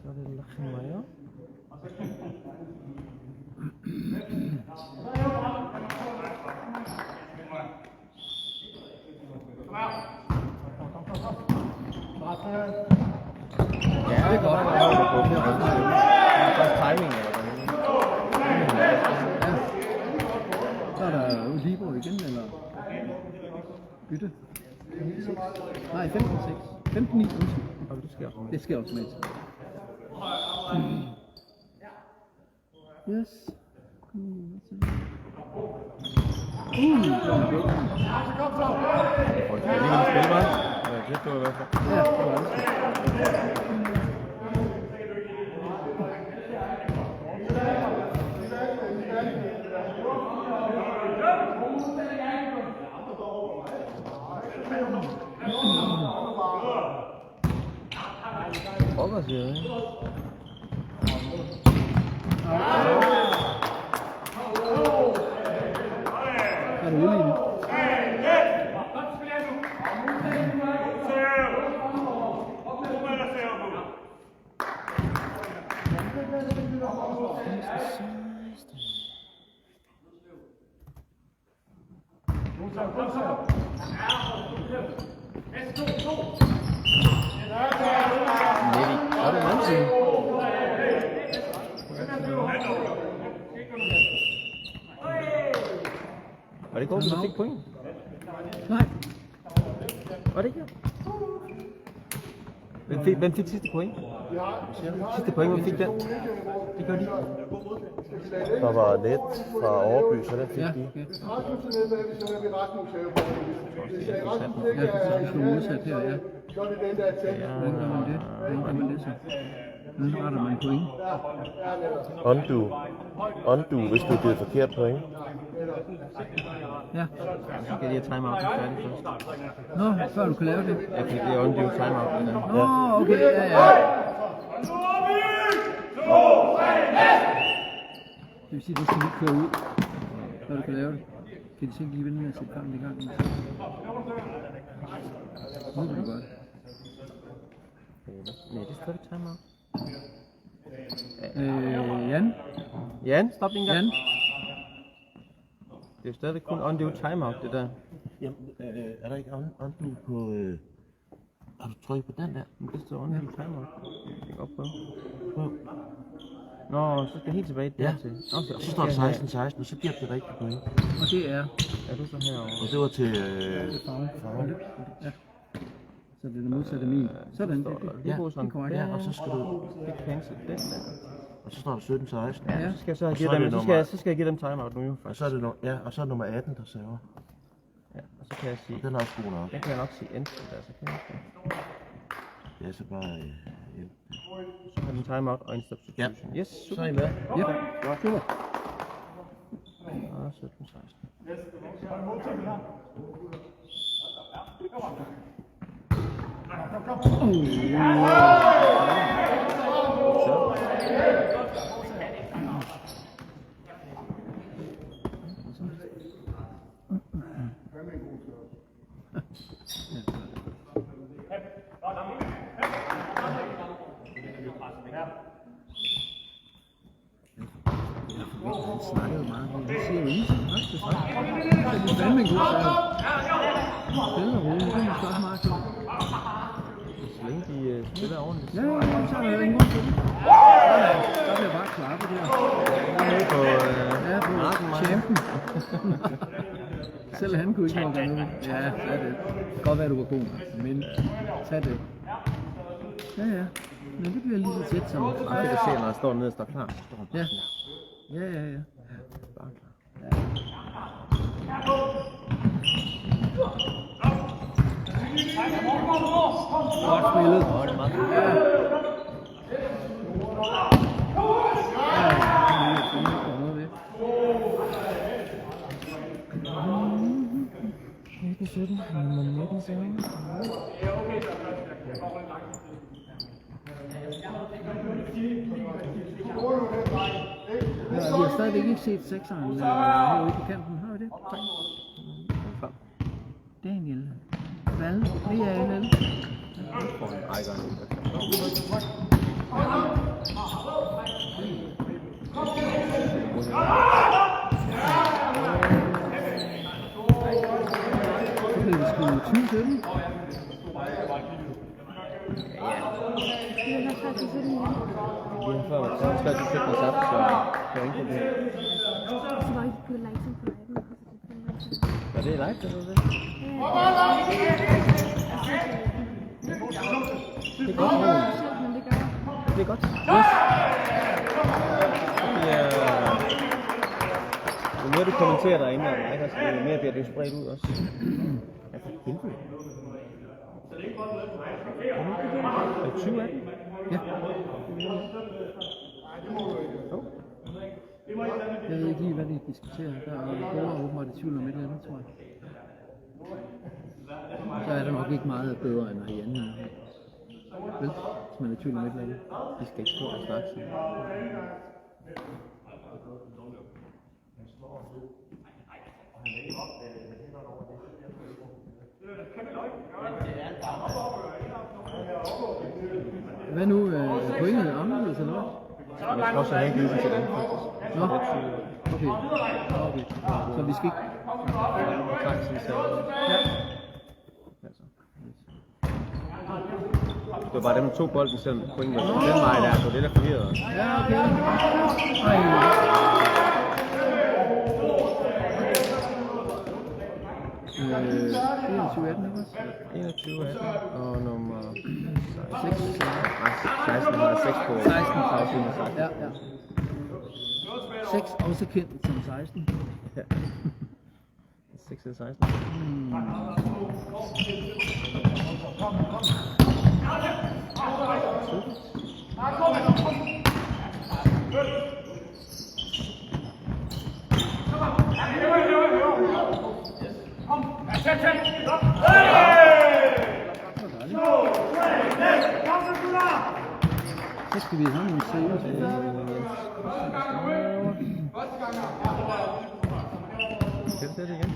Så er det Lachemeier. Ja, det er godt. Det er timing eller hvad? Så er der jo Libro igen, eller bytte. Nej, 15-6. 15-9, undskyld. Og det sker automatisk. Det sker automatisk. Yes. Det var godt. Og det er lige en spil, hva'? Ja, det var i hvert fald. Ja, det var det. Pokker siger jeg, ikke? Er du ude i det? Er det en anden side? Var det ikke godt, du fik point? Nej. Var det ikke her? Hvem fik sidste point? Sidste point, hvem fik den? Det gør de. Der var net fra Overby, så den fik Ja, de. okay. Ja, det skal modsat her, ja. Hvordan gør man det? Hvordan gør man det så? Hvordan retter man point? Undo, hvis du giver forkert point. Ja. Så skal de have timeout færdig først. Nå, før du kan lave det. Ja, fordi det er undo timeout. Ja. Nå, okay, ja. Det vil sige, at du skal lige køre ud, før du kan lave det. Kan de så lige vende med at sætte kampen i gang? Nu er det godt. Nej, det er stadig timeout. Jan? Jan, stop lige en gang. Jan? Det er jo stadig kun undo timeout, det der. Jamen, er der ikke undo på... Har du trykket på den der? Men det står undo timeout. Jeg kan godt prøve. Prøv. Nå, så skal jeg helt tilbage dertil. Okay, Så står der 16-16, og så giver det rigtigt point. Og det er... Er du så herovre? Og det var til... farve. Ja. Så det er det modsatte min. Sådan, det er korrekt. Ja, og så skal du... Det cancel den der. Og så står der 17-16. Ja, så skal jeg så Og give så er dem, det så skal jeg give dem timeout nu jo Og først. så er det og så er nummer 18, der server. Ja, og så kan jeg sige... Den er også god nok. Den kan jeg nok sige enter der, så kan jeg ikke. Det er så bare... Så har den timeout og en substitution. Ja. Yes, Så super. er I med. Ja, super. Og 17-16. Han snakkede meget. Han siger jo lige sådan første start. Det er fandme en god serve. Stille og roligt. Det er så meget klart. Så længe de spiller ordentligt. Ja, så er der ingen grund til det. Der bliver bare klappet der. Nede på Ja, på marken, champen. Selv han kunne ikke nå gøre noget. Ja, tag det. Det kan godt være, du var god, men tag det. Ja. Men det bliver lige så tæt som... Det er fedt at se, når jeg står nede og står klar. Så står han bare Ja. sådan her. Ja. Bare klar. Godt spillet. Åh, det er meget fedt. Ja, vi har stadigvæk ikke set sekseren herude på kanten. Har vi det? Daniel. Val. V-A-L-L. For en icon. Så blev det sgu 20-17. Vi har 30 igen. Vi har før været 30 og saft, så det er ingen problem. Så var ikke good like som på live. Er det live, eller hvad? Det er godt. Men det gør jeg. Det er godt. Yes. Jo mere du kommenterer derinde, ikke? Altså, jo mere bliver det spredt ud også. Ja, for helvede. Er det 20 af dem? Ja. Jeg ved ikke lige, hvad de diskuterer. Der er gode åbenbart i tvivl om et eller andet, tror jeg. Så er der nok ikke meget bedre end herhjemme. Vel, hvis man er i tvivl om et eller andet. Vi skal ikke stå og snakke sådan. Hvad nu? Pointet er anderledes, eller hvad? Jeg skal også have en lyden til den, faktisk. Nå, okay. Så vi skal ikke... Tak, sådan så. Ja. Altså. Det var bare dem, der tog bolden, selvom pointen var den vej der, så det er lidt forvirret. Ja, okay. Ej. 21-18, ikke også? 21-18 og nummer 6. 16 har 6 på 16. pause. Ja. 6 også kendt som 16. Ja. 6 eller 16. Så skal vi have nogle seriøse. Skal du se det igen?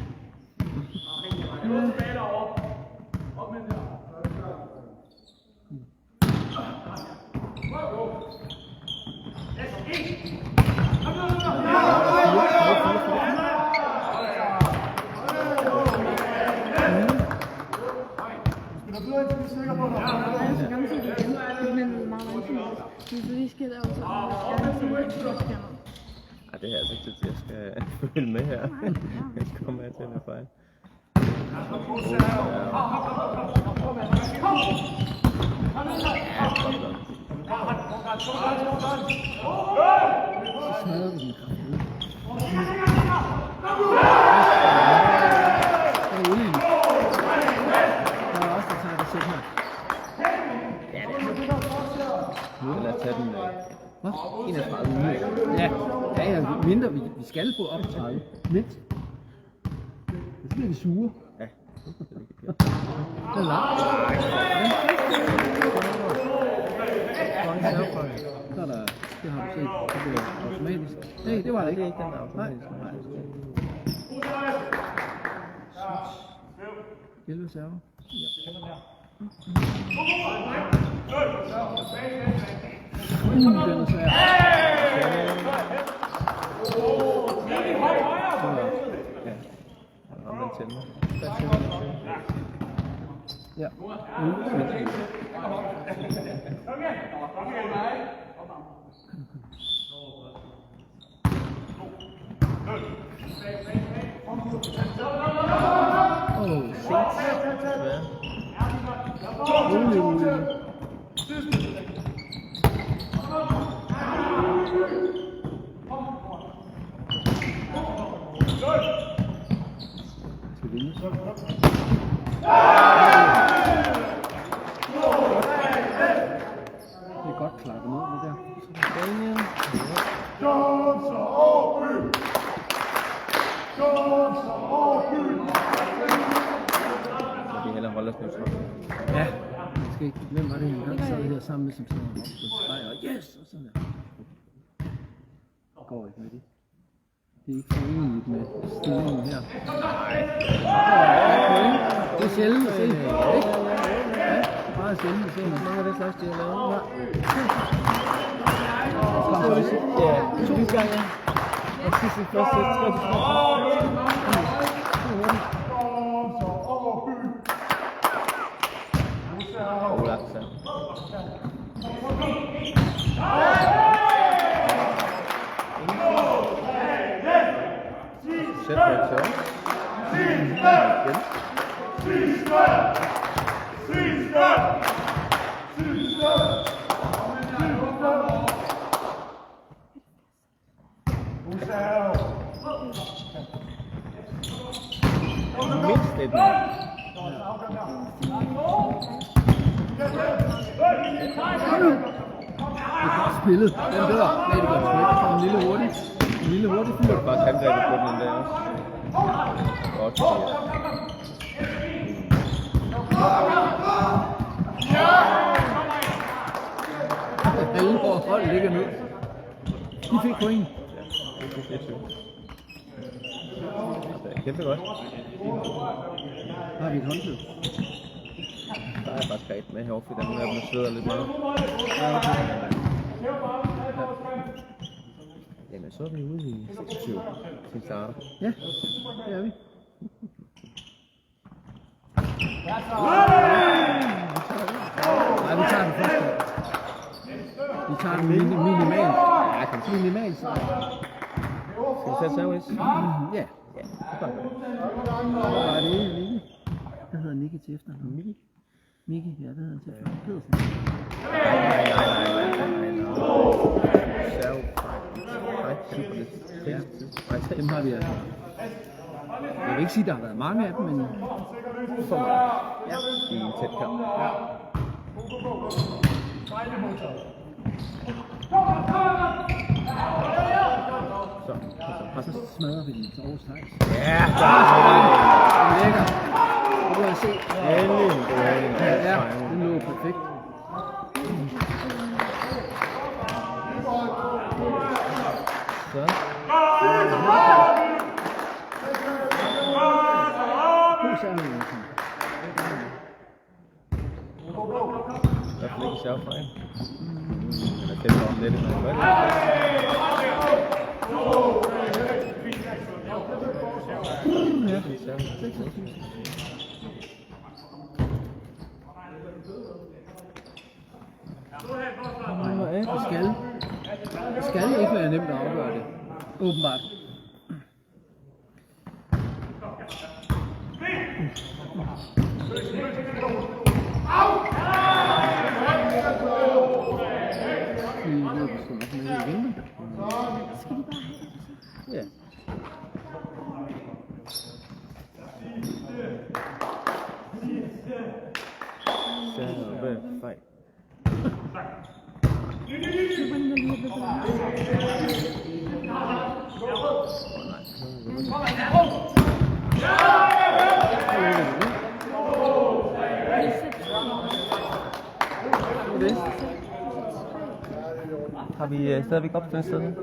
Ej, det er altså ikke til, at jeg skal følge med her. Jeg skal komme med til en fejl. Så smadrer vi den. Det er olien. Der er også, der tager det selv her. Nu lad os tage den Hvad? 31 minutter. Ja, mindre. Vi skal få op 30. Mindst. Så bliver vi sure. Ja. Det er langt. Så er der, det har du set, det bliver automatisk. Nej, det var det ikke. Det er ikke den automatisk. Hjælpe server. Den er svær. Omvendt tænder. Ja. Det er godt klappet ned med der. Vi hellere holde os neutralt. Ja. Skal ikke. Hvem var det en gang, så er det her sammen med som sådan en og yes! Og sådan der. Går ikke med det. Det er ikke foreneligt med stillingen her. Det er sjældent at se, ikke? Ja, meget sjældent at se. Hvor mange af det slags, de har lavet? Ja, 2 gange. Og sidste første sæt, 3. Olaf, så. Sæt på et tør. Mindst lidt mere. Spillet. Den dør. Nej, det går sgu ikke. En lille hurtig. En lille hurtig fyr. Det er bare angrebet på den der også. Godt. Alle vores hold ligger ned. De fik point. Ja, det er 24. Det er kæmpe godt. Har vi et håndklæde? Der er faktisk greit med herovre, fordi der er nogle af dem, der sveder lidt mere. Jamen, så er vi ude i 26 til start. Ja, det er vi. Nej, vi tager den første. Vi tager den minimalt. Ja, kan man Minimalt, så. Skal vi tage service? Ja. Ja, det er Hvor er det Nicky? Hvad hedder Nicky til efternavn? Nicky? Nicky, ja, det hedder han til efternavn. Pedersen. Nej, Dem har vi altså. Jeg vil ikke sige, at der har været mange af dem, men for mig. Ja. I en tæt kamp. Ja. så smadrer vi den til Aarhus Thijs. Ja, der er det. Lækker. Nu kan jeg se. endelig. Ja, den lå perfekt. Så. reserveøvelsen. I hvert fald ikke servefejl. Eller kæmper om lidt, når jeg Det skal ikke være nemt at afgøre det. Åbenbart. Ja. Servefejl. Har vi stadigvæk opstillingssedlerne?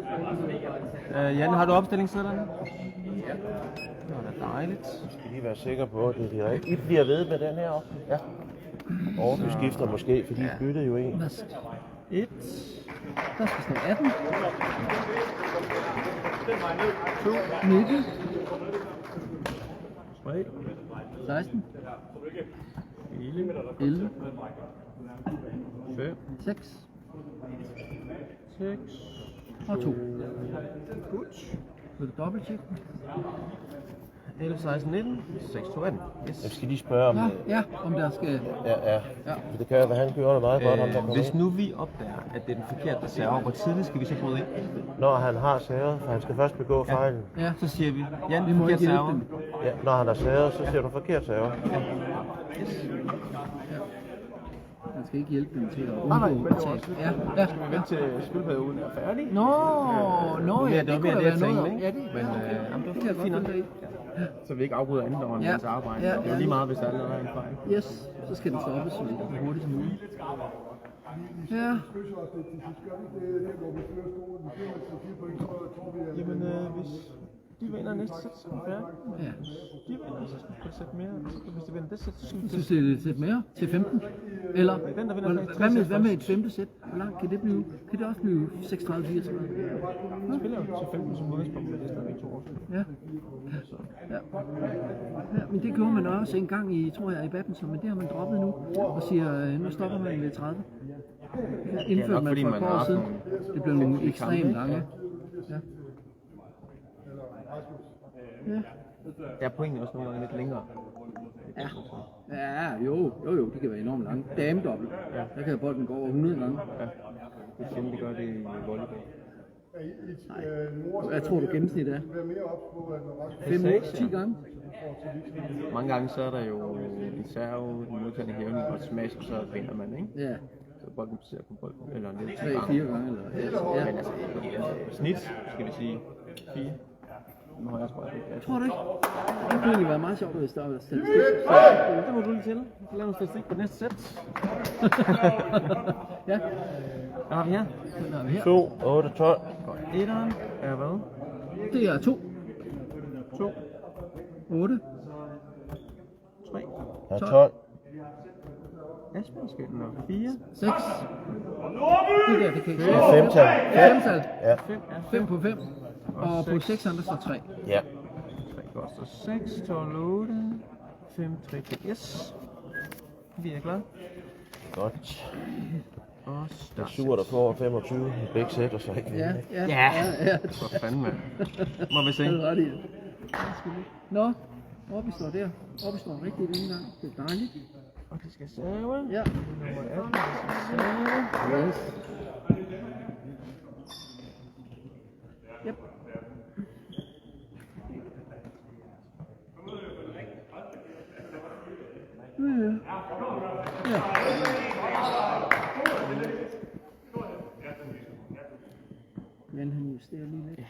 Jan, har du opstillingssedlerne? Ja. Det var da dejligt. Vi skal lige være sikre på, at det er de rigtige. I bliver ved med den her op. Ja. Aarhus skifter måske, fordi I byttede jo en. 1. Der skal stå 18. 2. 19. 3. 16. 11. 11. 5. 6. 6. Og 2. Gut. Vil du dobbelttjekke? 11, 16, 19. 6, 2, 18. Yes. Jeg skal lige spørge om... Ja, om der skal... Ja. Det kan jo være, han gjorde det meget godt. Ham, der Hvis nu vi opdager, at det er den forkerte server, hvor tidligt skal vi så bryde ind? Når han har servet, for han skal først begå fejlen. Ja, Så siger vi, Jan, vi må forkert ikke hjælpe server. dem. Ja, når han har servet, så siger du forkert server. Man skal ikke hjælpe dem til at Nej, undgå men at det var tabe. også Ja. Skal vi vente til spilperioden er færdig? Nå, ja, det det var kunne mere der det, være jeg noget om. tænkte, Ja, ikke? det, Men det kan jeg godt fint nok. finde dig i. Så vi ikke afbryder andendommerens arbejde. Ja, Det er jo lige meget, hvis der allerede er en fejl. Yes, så skal den stoppes så hurtigt som muligt. Ja. Jamen, hvis de vinder næste sæt, så er vi færdige. Ja. De vinder, så skal vi sætte mere. Hvis de vinder det sæt, så skal vi Synes det er et sæt mere? Til 15? Eller den, der vinder med hvad med et femte sæt? Hvor langt kan det blive? Kan det også blive 36-34? spiller jo til 15 som udgangspunkt, men det er stadigvæk 2 år siden. Ja. Ja, men det gjorde man også en gang i, tror jeg, i badminton, men det har man droppet nu, og siger, nu stopper man ved 30. Indførte nok man fordi for man et par har år siden. haft Det blev nogle kampe, ekstremt ikke? lange. Ja. Ja. Ja, pointen er også nogle gange lidt længere. Ja. Ja, jo, de kan være enormt lange. Damedobbelt. Der kan bolden gå over 100 gange. Ja. Det er sjældent, de gør det i volleyball. Nej. Jeg tror du gennemsnit er 5-10 gange. Mange gange så er der jo en serve, en modtagende hævning og et smash, og så vinder man, ikke? Ja, Så bolden placerer på bolden, eller lidt 3-4 gange. Eller, ja. Men altså, snit, skal vi sige 4. Nu har jeg sgu ikke. Tror du ikke? Det kunne egentlig være meget sjovt, hvis der var statistik. Det må du lige til. Så laver vi statistik på næste sæt. Ja, Hvad har vi her? den har vi her. 2, 8, 12. Og etteren er hvad? Det er 2, 2, 8, 3. Ja, 12. Asbjørn skal den op. 4. 6. Det der, det kan ikke Det er 5-tal. Ja, 5-tal. Ja. 5 på 5. Og på 6 der står 3. Ja. 3 koster 6, 12, 8, 5, 3, 2. Yes. Vi er klar. Godt. Og Det er start. sur, der får 25 i begge sæt, og så ikke Ja, vinde. ja. For fanden, mand. Må vi se. Det er ret i det. Nå, Oppe står der. Oppe står rigtigt denne gang. Det er dejligt. Og de skal serve. Ja. Nummer 18 skal serve. Yes. Yep. Ja. Men han justerer lige lidt.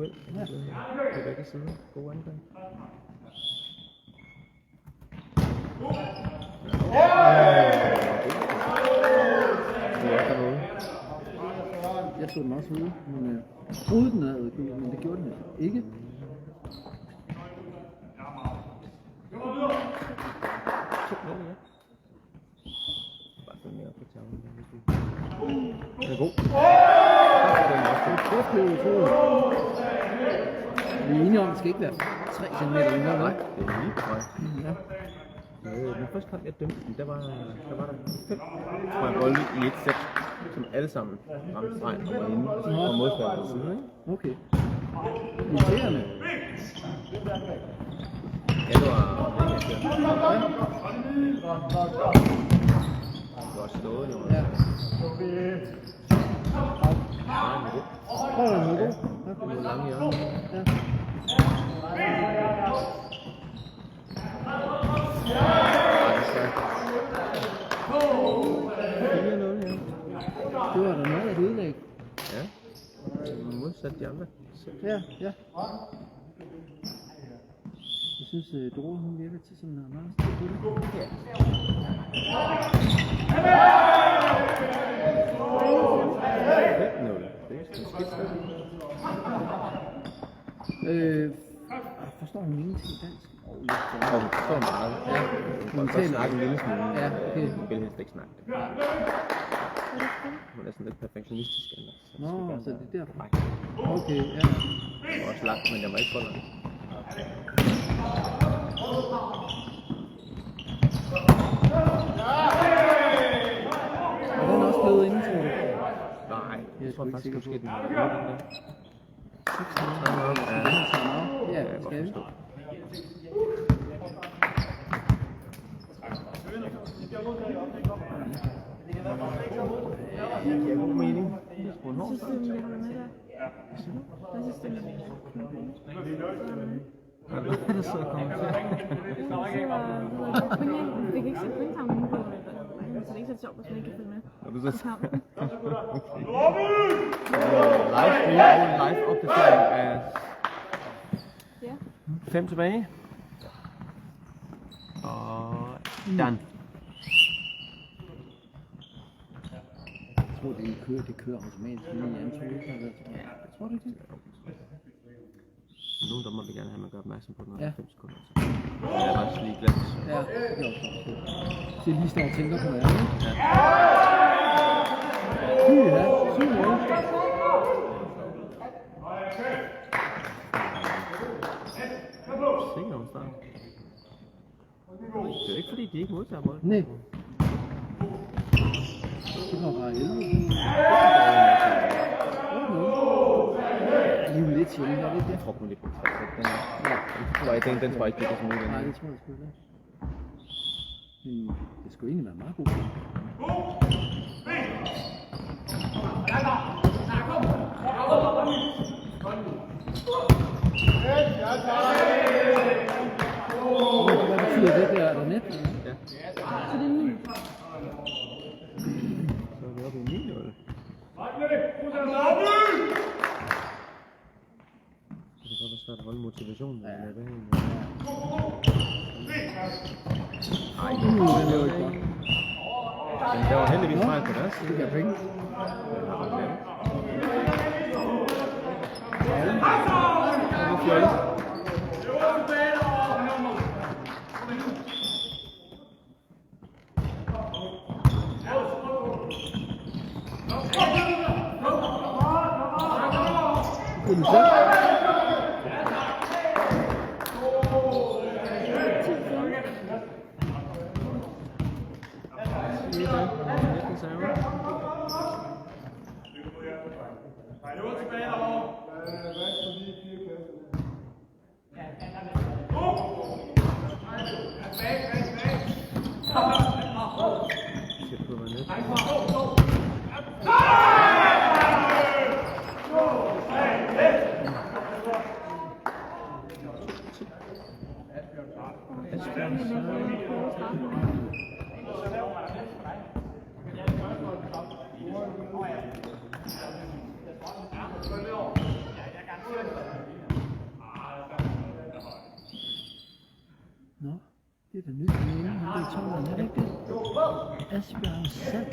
ud. Ja. På begge sider. Gode angreb. Det er derude. Jeg så den også ude, men troede den havde gjort, men det gjorde den ikke. Bare følg mere på tavlen. Den er god. Det blev utroligt. Vi er enige om, at det skal ikke være 3 cm længere, Nej, vel? det er lige på vej. Ja. Den første kamp, jeg dømte den, der var der 5 fra bolde i et sæt, som alle sammen ramte stregen og var inde på modstanderens side, ikke? Okay. Irriterende. Ja, det var det var stået, jo. Ja. Nej, men det Prøv at høre god. er noget langt hjørne. Ja. Det var da noget af et udlæg. Ja, modsat de andre. Ja, ja. Jeg synes, Dora, hun virker til sådan en meget stil på det. Forstår hun ingenting dansk? Og hun forstår meget. Ja, hun kan godt snakke en lille smule. Ja, okay. Hun vil helst ikke snakke det. Hun er sådan lidt perfektionistisk. Nå, så det er derfor. Nej, Okay, ja. det var også langt, men jeg var ikke for langt. Er den også blevet inde, tror du? Nej, jeg tror sgu ikke faktisk, sikker måske på. den var den der. Ja, Jeg kan godt skal vi? forstå. Det giver god mening. Hvad synes du, om vi holder med der? Hvad synes du, Hvad er der så kommet til? Vi kan ikke se pointtavlen på, så det er ikke så sjovt, hvis man ikke kan følge med. Og du så Kampen. live opdatering af Ja. 5 tilbage. Og done. Jeg tror, det kører automatisk lige i antog. Jeg tror det ikke. Nogle dommer vil gerne have, at man gør opmærksom på den Ja. 5 sekunder. Så jeg er også lige glemt. Ja, det er også fedt. Så jeg lige står og tænker på noget andet. Ja, 7-0. Sikker om start. Det er ikke fordi, de ikke modtager bolden. Nej. Det var bare 11. Det er jo lidt sjældent, er det ikke det? Jeg tror kun, det er på 3. Den tror jeg ikke, det kan sådan ud. Nej, det tror jeg sgu ikke. Men det skulle egentlig være meget god. Hvad betyder det der? Er der net? Ja. Så det er 9. Så er vi oppe i 9-0. Det kan godt være svært at holde motivationen. Ja. Ej, Den er jo ikke godt. men der var heldigvis fejl på deres side. Det er penge. Det er den selv. 12'eren, er det ikke det? Asbjørn Sand.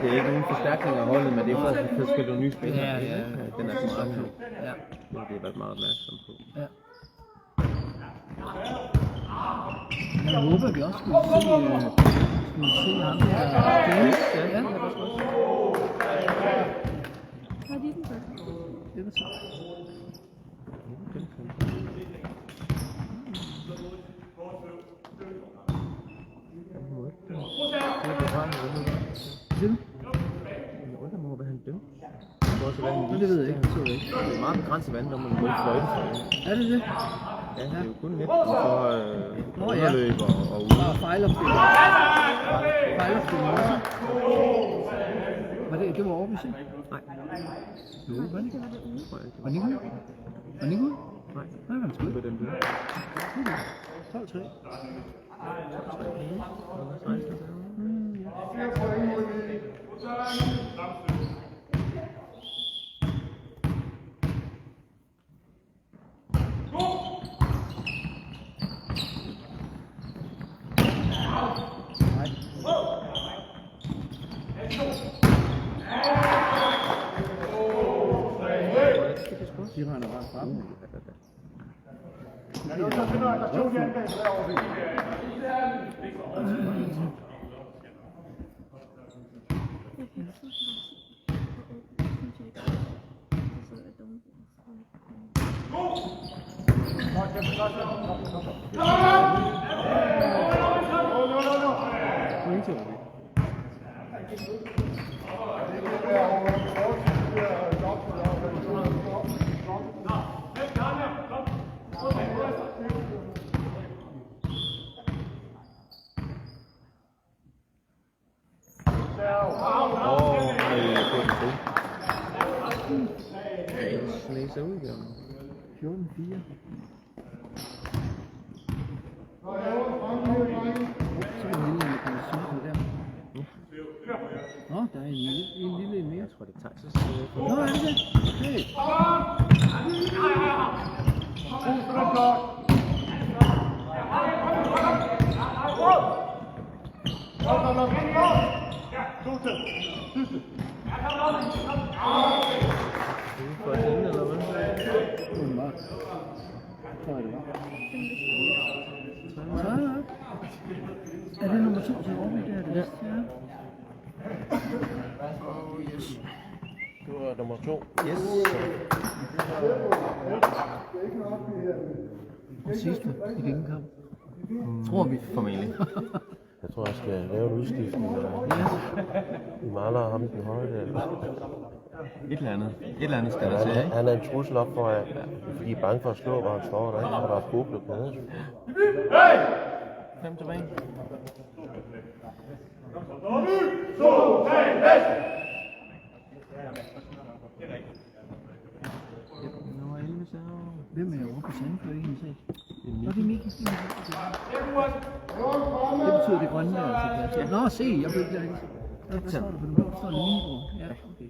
Det er ikke nogen forstærkning af holdet, men det er for at få spillet nogle nye spillere. Ja. Den er så meget på. Ja. Det har været meget opmærksom på. Ja. Jeg håber, vi også skulle se ham der. Ja. Hvad er det for? Det var så. Jeg undrer mig over, hvad han dømte. Men det ved jeg ikke, det så jeg ikke. Det er meget begrænset vand, når man må ikke fløjte for det. Er det det? Ja, det er jo kun lidt for underløb og ude. Og fejlopstilling. Fejlopstilling også. Det var Aarhus, ikke? Nej. Jo, var det ikke? Det var det ude. Var den ikke ude? Var den ikke ude? Nej. Nej, var den sgu Det var ikke. den der. 12-3. De render bare frem. Sneser ud igen. 14-4. Så er der en lille mekanisme der. Nå, der er en lille mere. Jeg tror, det er Thijs' Nå, er det det? Hey. For at hente, eller hvad? Så er det nummer 2 til Aarhus, det er det? Ja. Det var nummer 2. Yes. Og sidste i den kamp. Tror vi. Formentlig. Jeg tror, jeg skal lave en udskiftning. Vi mangler ham den høje der. Et eller andet skal der til, ikke? Han er en trussel op for, at de er bange for at slå, hvor han står der, ikke? Og der er boblet nede. 5 tilbage. Nummer 11, så... Hvem er over på Sandfløj, ikke en sag? Nå, det er Mikkel. Det betyder det grønne der til plads. Nå, se, jeg blev ikke lagt. Hvad står der på den blå? Der står en Nibro. Ja, okay.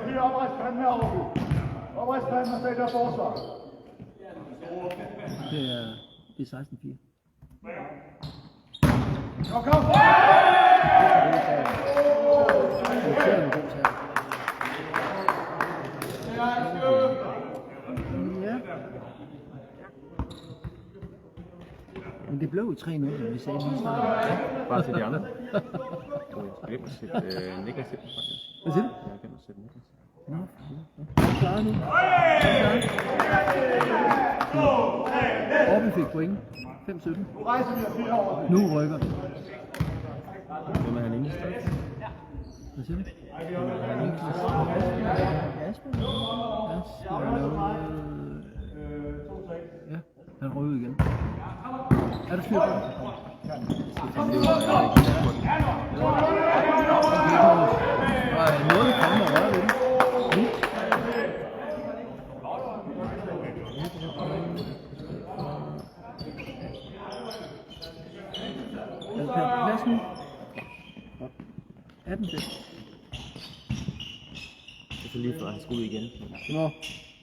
Lige oprejst panden herovre. Oprejst panden og stag der forsvar. Det er 16-4. Kom, kom! Ja. Men det blev jo 3-0, som vi sagde lige i starten. Bare til de andre. Jeg glemte at sætte negativt, faktisk. Hvad siger du? Jeg glemte at sætte negativt. Nå, klar nu. Oppe fik point. 5-17. Nu rykker det. Hvem er han inde i stedet? Hvad siger du? Ja, han røg ud igen. Er der styr på det? Noget kommer og rører ved det. Er det på plads nu? 18 til. Det er så lige før, han skulle ud igen. Nå,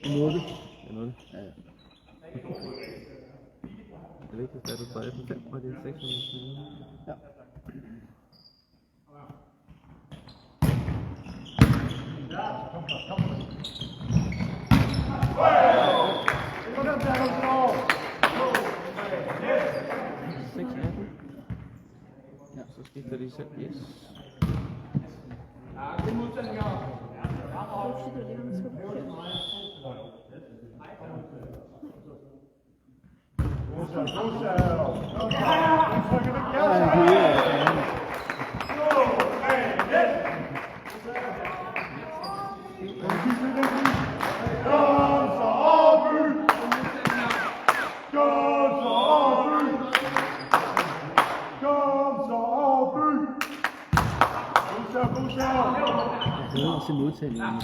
en 8. Er noget? Ja, ja. Det vigtigste er, at du får 18-5, og det er 600. Ja. Ja, så skifter de selv. Yes. Jeg hører også modtagningen.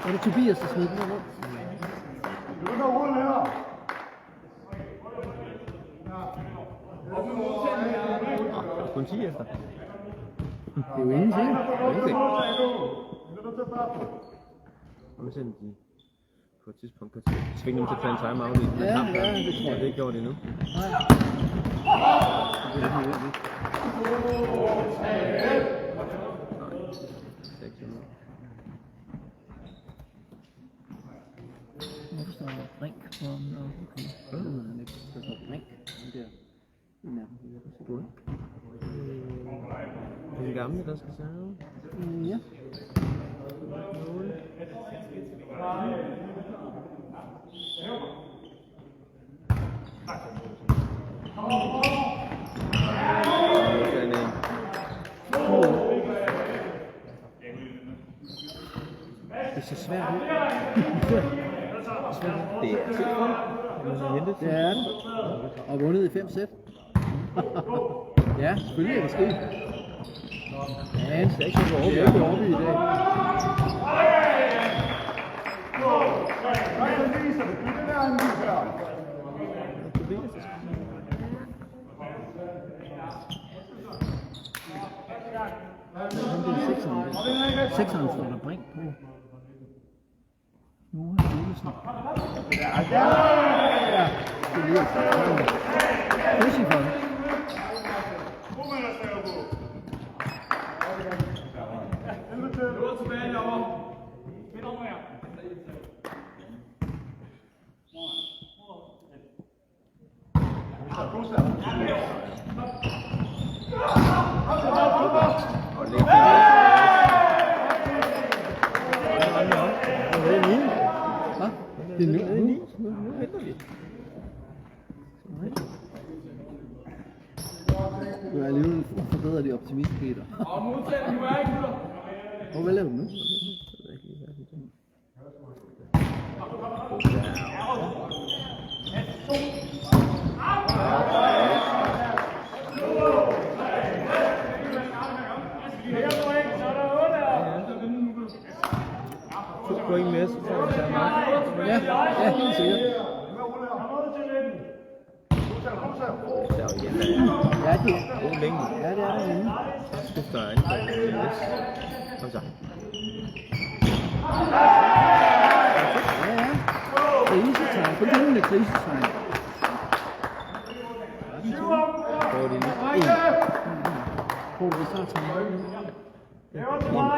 Er det Tobias, der smed den her rundt? Kun 10 efter. Det er jo ingenting. Og så de på et tidspunkt kan tvinge dem til at tage en timeout i den kamp. Ja, det tror jeg. Det er ikke gjort endnu. Nej. Det er helt vildt. 6 minutter. Hvorfor står der Brink for om der? Okay. Så ved han ikke. Der står Brink. Den der. En af dem. Den gamle, der skal sørge. Ja. Det ser svært ud. Det er Det er det. Og vundet i 5 sæt. Ja, selvfølgelig er det sket. Ja, det er ikke så overby i dag. Sekseren står der Brink på. Nu er det Olesen. Ja, det er lige pushing for det. Det er nu. Nu henter vi. Du er alligevel forbedret de optimist, Peter. Hvad laver du nu? Point med, så får vi tage meget. Ja, helt sikkert. Ja, det er. God længde. Ja, det er derinde. Skifter angreb. Yes. Kom så. Ja, ja. Krisetegn. Kun det med krisetegn. Får de lige en. Hvor du så tager med. En bold.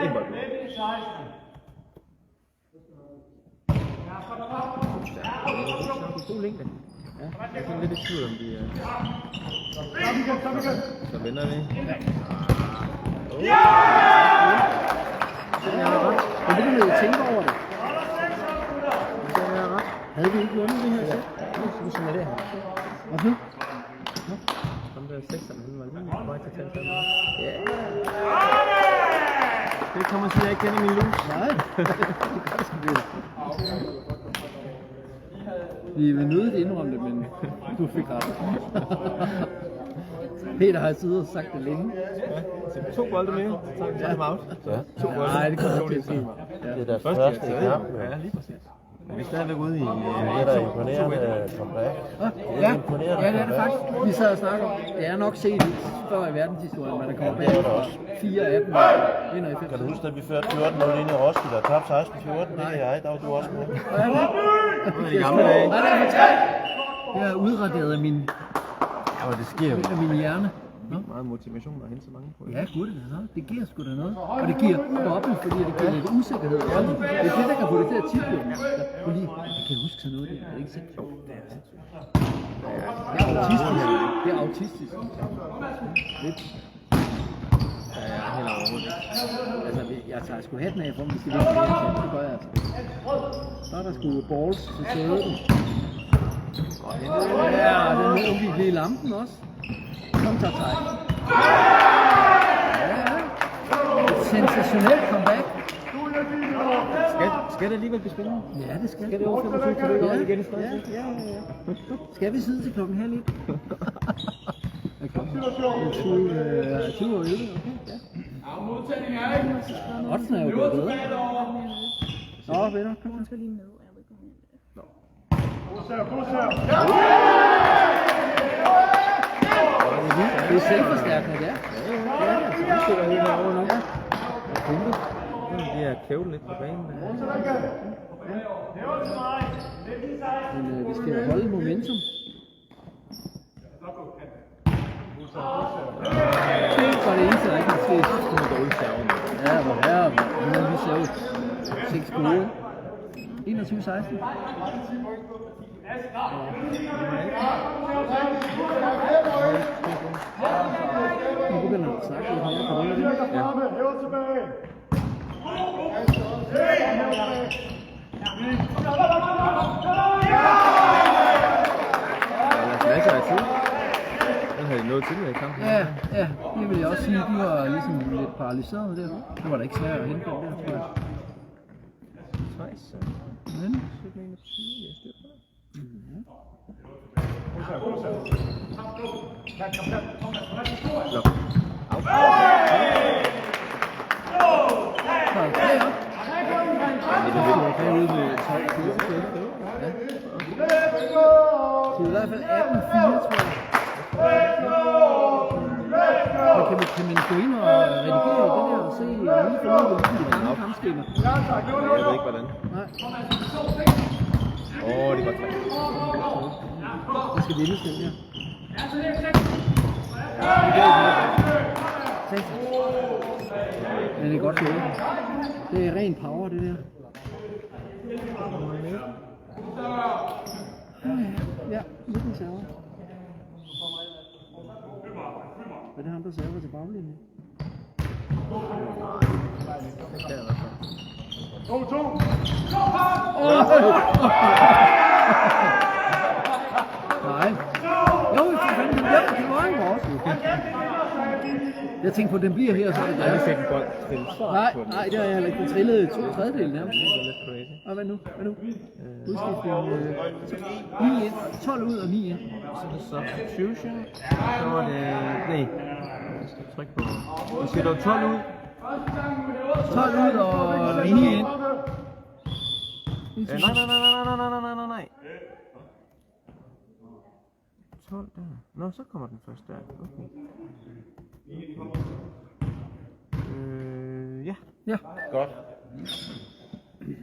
God længde. Ja. Jeg er lidt i tvivl om de er... Så vender vi. Ja! Men det kan man jo tænke over det. Havde vi ikke vundet det her sæt? Sådan er det her. Hvorfor? Ham der 6'eren, han var lige på vej til at tage sammen. Ja! Det kommer til, at jeg ikke kender min lus. Nej. Vi vil nødigt indrømme det, men du fik ret. Peter har siddet og sagt det længe. Ja, så 2 bolde mere, så tager vi time out. Så 2 bolde. Nej, det kommer til at ske. Det er deres Første første i tredje. kampen. Ja, lige præcis. Men vi er stadigvæk ude i... Det er da imponerende comeback. Ja, ja, det er det faktisk. Vi sad og snakker om, det er nok set før i verdenshistorien, men der kommer bag 4-18 vinder i 5. Kan du huske, at vi førte 14-0 ind i Roskilde og tabte 16-14? Det kan jeg, der var du også med. De gamle dage. Nej, det er for 3. Jeg har udraderet af min Og det sker jo hjerne. Nå? meget motivation at hente så mange point. Ja, gud, det giver sgu da noget. Og det giver dobbelt, fordi det giver lidt usikkerhed. Det er det, der kan få det til at tippe. Fordi, jeg kan huske sådan noget, det er ikke sindssygt. Det er autistisk. Det er autistisk. Lidt. Ja, helt overhovedet. Altså, jeg tager sgu hatten af for, om vi skal vinde mere. Det gør jeg altså. Så er der sgu balls til sæden. Ja, den er udviklet i lampen også. Kom, tager træk. Ja, et sensationelt comeback. Skal det alligevel blive spændende? Ja, det skal. Skal det over 25 til det over igen i stedet? Ja. Skal vi sidde til klokken halv 1? Okay. 20 og 11, okay. Ja. Oddsen er jo blevet bedre. Nå, venner, kom. Hun skal lige med. Jeg ved ikke, Det er selvforstærkende, ja. Nu skal jeg helt herovre nu. De er kævlet lidt på banen. Men vi skal jo holde momentum. Det var det eneste, der ikke har sket. Det er dårligt serven. Ja, hvor herre, hvor vi ser ud. 6 gode. 21-16. Nu begynder han at snakke lidt mere på det. Masser af tid. Den havde de nået til med i kampen. Ja, det vil jeg også sige. De var ligesom lidt paralyseret der. Det var da ikke svært at hente den der, tror jeg. Nice. Men, så i hvert fald 18-4, tror jeg. Men kan man gå ind og redigere i det der og se lige forløbet i de gamle kampskemaer? Jeg ved ikke hvordan. Nej. Det var 3. Det skal vindes den her. Men det er godt gået. Det er ren power, det der. Ja, lidt en server. Er det ham, der server til baglinjen? Det skal jeg i hvert fald. Nej. Jo, det var en vores. Jeg tænkte på, at den bliver her, så er det Jeg har der. set en bold spille Nej, nej, det har jeg heller ikke. Den trillede 2/3 nærmest. Det er lidt crazy. Og hvad nu? Udskiftning 9 ind. 12 ud og 9 ind. Så er det substitution. Så var det... Nej. Jeg skal trykke på... Nu skal der 12 ud. 12 ud og 9 ind. Nej. 12 der. Nå, så kommer den først der. Okay. Ja. Ja. Godt. Det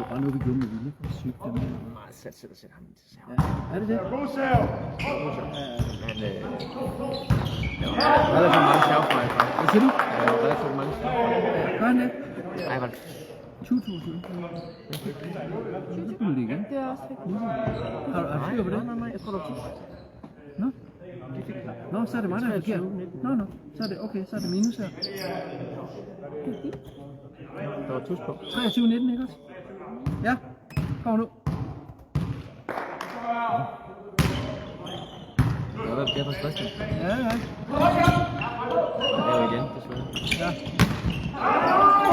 er bare noget, vi gjorde med vilje. Det er sygt, det der. Nej, sæt ham til serve. Ja. Er det det? Men relativt mange servefejl. Hvad siger du? Relativt mange servefejl. Gør han det? Ej, var det 20.000. Så spiller det igen. Det er også rigtigt. Har du styr på det? Nej, jeg tror, det var 10. Nå? Nå, så er det mig, der er forkert. Nå. Så er det, okay, så er det minus her. Der var tus på. 23-19, ikke også? Ja, kom nu. Det var der på stressende. Ja. Det er jo igen, desværre. Ja.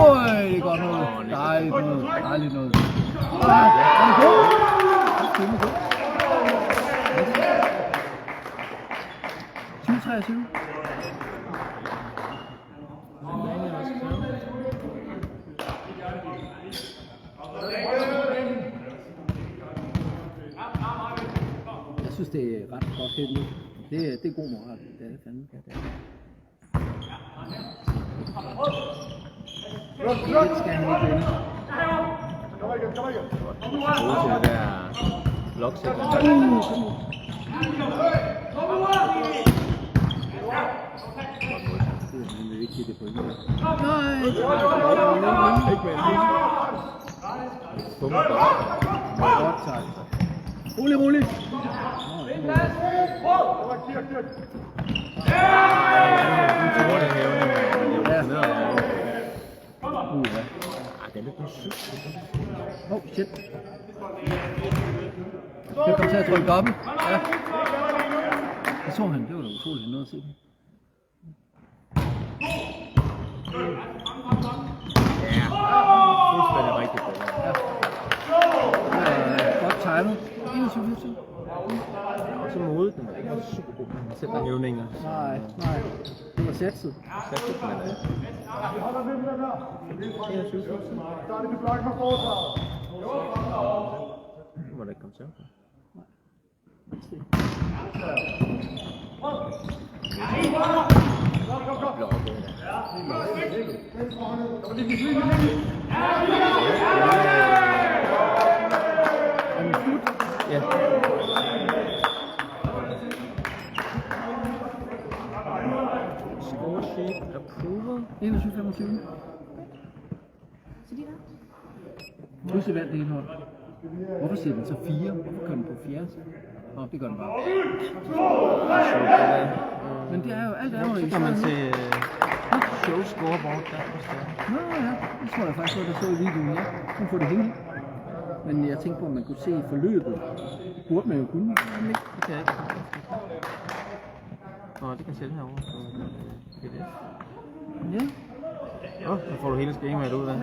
Øj, det er godt noget. Dejligt noget. Ja, er det god? Det er god. 20-23. Jeg synes, det er ret godt helt nu. Det er god moral. Det er det fandme. Det skal han ikke vinde. Gode til det der bloksækker. Han vil ikke give det på en måde. Ikke med en lille. Bummer Godt tak. Rolig. Det er lidt en syg. Shit. Jeg kom til at trykke dobbelt. Ja. Det så han. Det var da utroligt noget at se. Ja, fuldstændig rigtigt. Godt timet. 21-24. Også modet, den er ikke super god. Man sætter nogle hævninger. Nej. Det var satset. Satset, men 21. Nu må det ikke komme til. Ja. Score sheet approval. 21-25. Så de der? Pludselig vandt det hele hold. Hvorfor siger den så 4? Hvorfor kom den på 4? Nå, det gør den bare. Men det er jo alt andet. Så kan man se show scoreboard der. Nå ja, det tror jeg faktisk, der så i videoen. Ja, hun får det hele. Men jeg tænkte på, at man kunne se forløbet. Det burde man jo kunne. Men ikke. Det kan jeg ikke. Nå, det kan sætte herovre. PDF. Ja. Så får du hele skemaet ud af. Ja.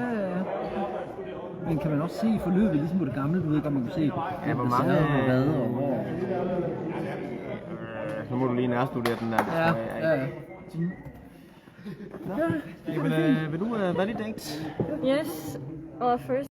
Men kan man også se forløbet ligesom på det gamle, du ved godt, man kan se ja, hvor mange og hvad og hvor. Så må du lige nærstudere den der. Ja. Jamen, vil du validate? Yes, our first